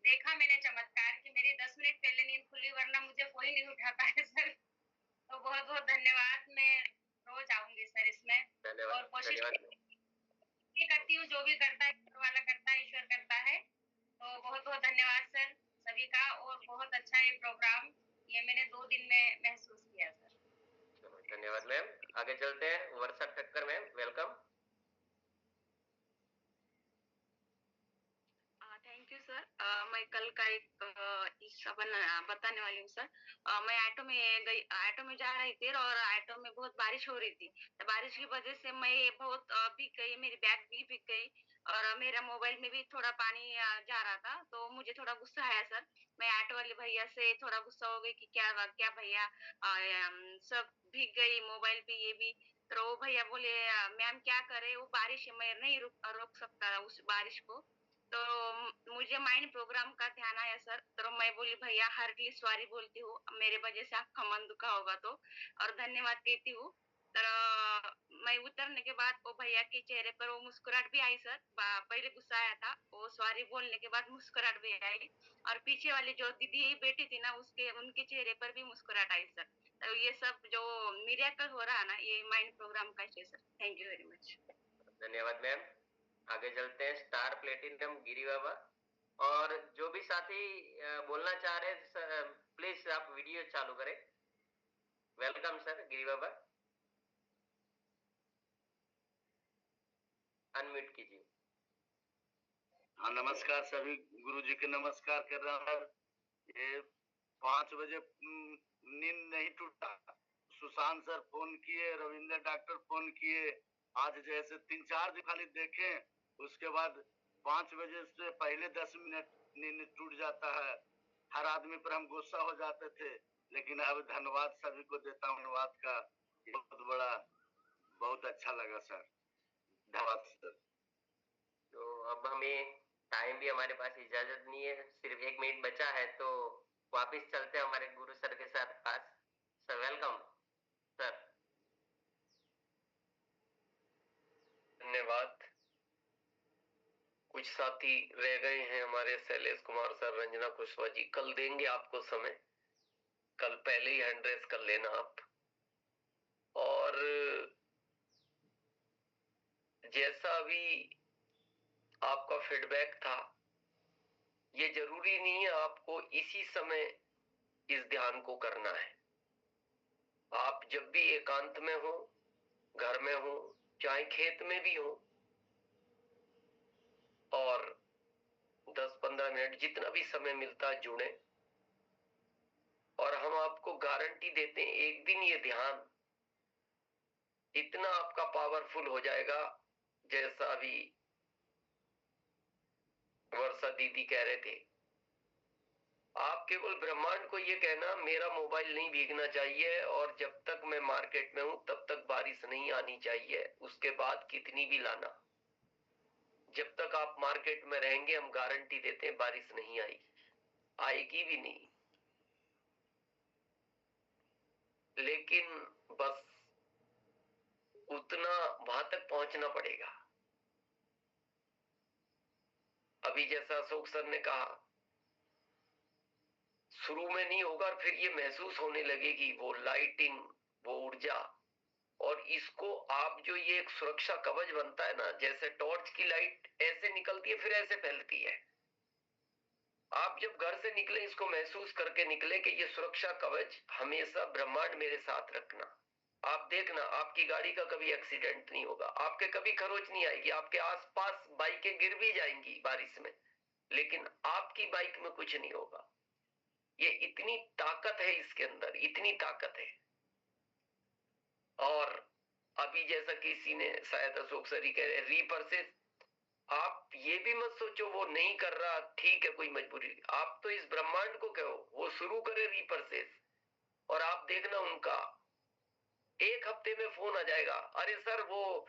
देखा मैंने चमत्कार कि मेरी 10 मिनट पहले नींद खुली, वरना मुझे कोई नहीं उठाता है सर। तो बहुत बहुत धन्यवाद। मैं रोज आऊंगी सर इसमें और कोशिश करती हूँ। जो भी करता है ईश्वर वाला करता है, ईश्वर करता है। तो बहुत बहुत धन्यवाद सर सभी का। और बहुत अच्छा ये प्रोग्राम, ये मैंने 2 दिन में महसूस किया सर। धन्यवाद मैम। आगे चलते हैं, Varsha Thakkar ma'am, welcome. Thank you sir. मैं कल का एक हिस्सा बताने वाली हूँ सर। मैं ऑटो में गई, ऑटो में जा रही थी और ऑटो में बहुत बारिश हो रही थी। तो बारिश की वजह से मैं बहुत भीग गई, मेरी बैग भी भीग गई और मेरा मोबाइल में भी थोड़ा पानी जा रहा था। तो मुझे थोड़ा गुस्सा आया सर। मैं ऑटो वाले भैया से थोड़ा गुस्सा हो गई कि क्या क्या भैया, सब भीग गई, मोबाइल भी, ये भी। तो वो भैया बोले, मैम क्या करे, वो बारिश है, मैं नहीं रोक सकता उस बारिश को। तो मुझे माइंड प्रोग्राम का ध्यान आया सर। तो मैं बोली, भैया हार्टली सॉरी बोलती हूँ, मेरे वजह से आपका मन दुखा होगा तो, और धन्यवाद कहती हूँ। तर मैं उतरने के बाद वो भैया के चेहरे पर वो मुस्कुराहट भी आई सर। पहले गुस्सा आया था, वो सॉरी बोलने के बाद मुस्कुराहट भी आई। और पीछे वाली जो दीदी बैठी थी ना, उनके चेहरे पर भी मुस्कुराहट आई सर। तो ये सब जो मिरेकल हो रहा है ना, ये माइंड प्रोग्राम का है sir. Thank you very much. धन्यवाद मैम। आगे चलते हैं, स्टार प्लेटिनम गिरी बाबा। और जो भी साथी बोलना चाह रहे हैं, प्लीज आप वीडियो चालू करें। वेलकम सर गिरी बाबा, अनम्यूट कीजिए। हाँ नमस्कार, सभी गुरु जी के नमस्कार कर रहा हूँ। ये 5 बजे नींद नहीं टूटा। सुशांत सर फोन किए, रविंद्र डॉक्टर फोन किए, आज जैसे 3-4 दिन खाली देखे, उसके बाद 5 बजे से पहले 10 मिनट नींद टूट जाता है। हर आदमी पर हम गुस्सा हो जाते थे, लेकिन अब धन्यवाद सभी को देता हूँ। धन्यवाद का बहुत बड़ा, बहुत अच्छा लगा सर, धन्यवाद सर। तो अब हमें टाइम भी हमारे पास इजाजत नहीं है, सिर्फ 1 मिनट बचा है, तो वापिस चलते हैं हमारे गुरु सर के साथ पास। Sir welcome sir. धन्यवाद। कुछ साथी रह गए हैं हमारे, शैलेश कुमार सर, रंजना कुशवाहा जी, कल देंगे आपको समय, कल पहले ही हैंड रेस कर लेना आप। और जैसा अभी आपका फीडबैक था, ये जरूरी नहीं है आपको इसी समय इस ध्यान को करना है। आप जब भी एकांत में हो, घर में हो, चाहे खेत में भी हो, और 10-15 मिनट जितना भी समय मिलता है जुड़े। और हम आपको गारंटी देते हैं, एक दिन ये ध्यान इतना आपका पावरफुल हो जाएगा, जैसा अभी वर्षा दीदी कह रहे थे। आप केवल ब्रह्मांड को ये कहना, मेरा मोबाइल नहीं भीगना चाहिए, और जब तक मैं मार्केट में हूं तब तक बारिश नहीं आनी चाहिए, उसके बाद कितनी भी लाना। जब तक आप मार्केट में रहेंगे, हम गारंटी देते हैं बारिश नहीं आएगी, आएगी भी नहीं। लेकिन बस उतना वहां तक पहुंचना पड़ेगा। अभी जैसा अशोक सर ने कहा, शुरू में नहीं होगा, फिर ये महसूस होने लगेगी वो लाइटिंग, वो ऊर्जा। और इसको आप जो ये एक सुरक्षा कवच बनता है ना, जैसे टॉर्च की लाइट ऐसे निकलती है फिर ऐसे फैलती है, आप जब घर से निकले इसको महसूस करके निकले कि ये सुरक्षा कवच हमेशा ब्रह्मांड मेरे साथ रखना। आप देखना, आपकी गाड़ी का कभी एक्सीडेंट नहीं होगा, आपके कभी खरोच नहीं आएगी, आपके आसपास बाइकें गिर भी जाएंगी बारिश में, लेकिन आपकी बाइक में कुछ नहीं होगा। ये इतनी ताकत है इसके अंदर, इतनी ताकत है। और अभी जैसा किसी ने शायद अशोक सर ही कह रहे, रीपर्सेस, आप ये भी मत सोचो वो नहीं कर रहा, ठीक है कोई मजबूरी, आप तो इस ब्रह्मांड को कहो वो शुरू करे रीपर्सेस, और आप देखना उनका 1 हफ्ते में फोन आ जाएगा, अरे सर वो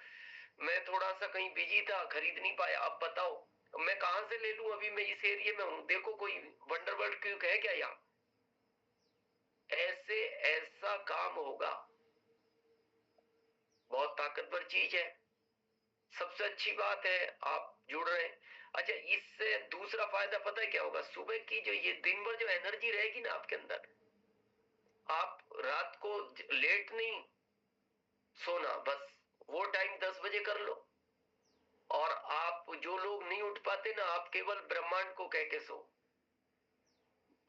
मैं थोड़ा सा कहीं बिजी था, खरीद नहीं पाया, अब बताओ मैं कहां से ले लूं, अभी मैं इस एरिया में हूं, देखो कोई वंडरवर्ल्ड क्यूक है क्या यहाँ। ऐसे ऐसा काम होगा, बहुत ताकतवर चीज है। सबसे अच्छी बात है आप जुड़ रहे हैं। अच्छा, इससे दूसरा फायदा पता है क्या होगा, सुबह की जो ये दिन भर जो एनर्जी रहेगी ना आपके अंदर, आप रात को लेट नहीं सोना, बस वो टाइम 10 बजे कर लो। और आप जो लोग नहीं उठ पाते ना, आप केवल ब्रह्मांड को कह के सो।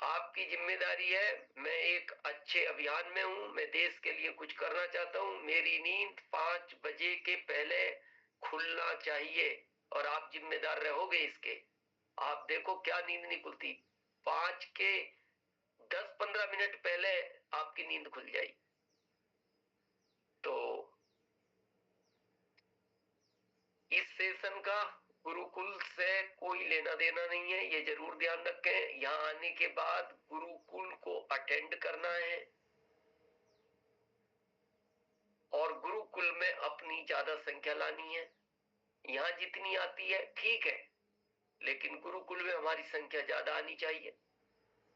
आपकी जिम्मेदारी है, मैं एक अच्छे अभियान में हूं, मैं देश के लिए कुछ करना चाहता हूं, मेरी नींद 5 बजे के पहले खुलना चाहिए, और आप जिम्मेदार रहोगे इसके। आप देखो क्या नींद नहीं खुलती, 5 के 10-15 मिनट पहले आपकी नींद खुल जाएगी। तो इस सेशन का गुरुकुल से कोई लेना देना नहीं है, ये जरूर ध्यान रखें। यहाँ आने के बाद गुरुकुल को अटेंड करना है, और गुरुकुल में अपनी ज्यादा संख्या लानी है। यहाँ जितनी आती है ठीक है, लेकिन गुरुकुल में हमारी संख्या ज्यादा आनी चाहिए,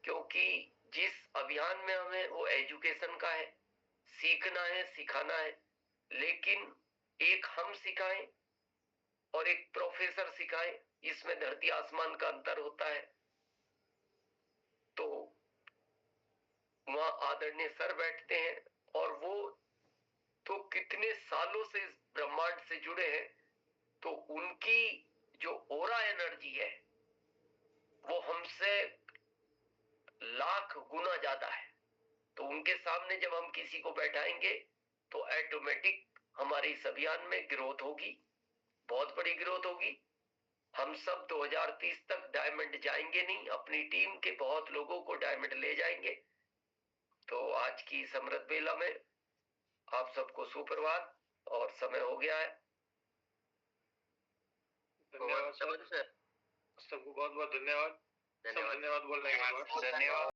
क्योंकि जिस अभियान में हमें वो एजुकेशन का है, सीखना है, सिखाना है, लेकिन एक हम सिखाएं और एक प्रोफेसर सिखाए, इसमें धरती आसमान का अंतर होता है। तो वहां आदरणीय सर बैठते हैं, और वो तो कितने सालों से इस ब्रह्मांड से जुड़े हैं, तो उनकी जो ओरा एनर्जी है वो हमसे लाख गुना ज्यादा है। तो उनके सामने जब हम किसी को बैठाएंगे तो ऑटोमेटिक हमारे इस अभियान में ग्रोथ होगी, बहुत बड़ी ग्रोथ होगी। हम सब 2030 तक डायमंड जाएंगे नहीं, अपनी टीम के बहुत लोगों को डायमंड ले जाएंगे। तो आज की समृद्ध बेला में आप सबको सुप्रभात, और समय हो गया है। धन्यवाद सर, सबको बहुत बहुत धन्यवाद। धन्यवाद। धन्यवाद बोलने के बाद धन्यवाद।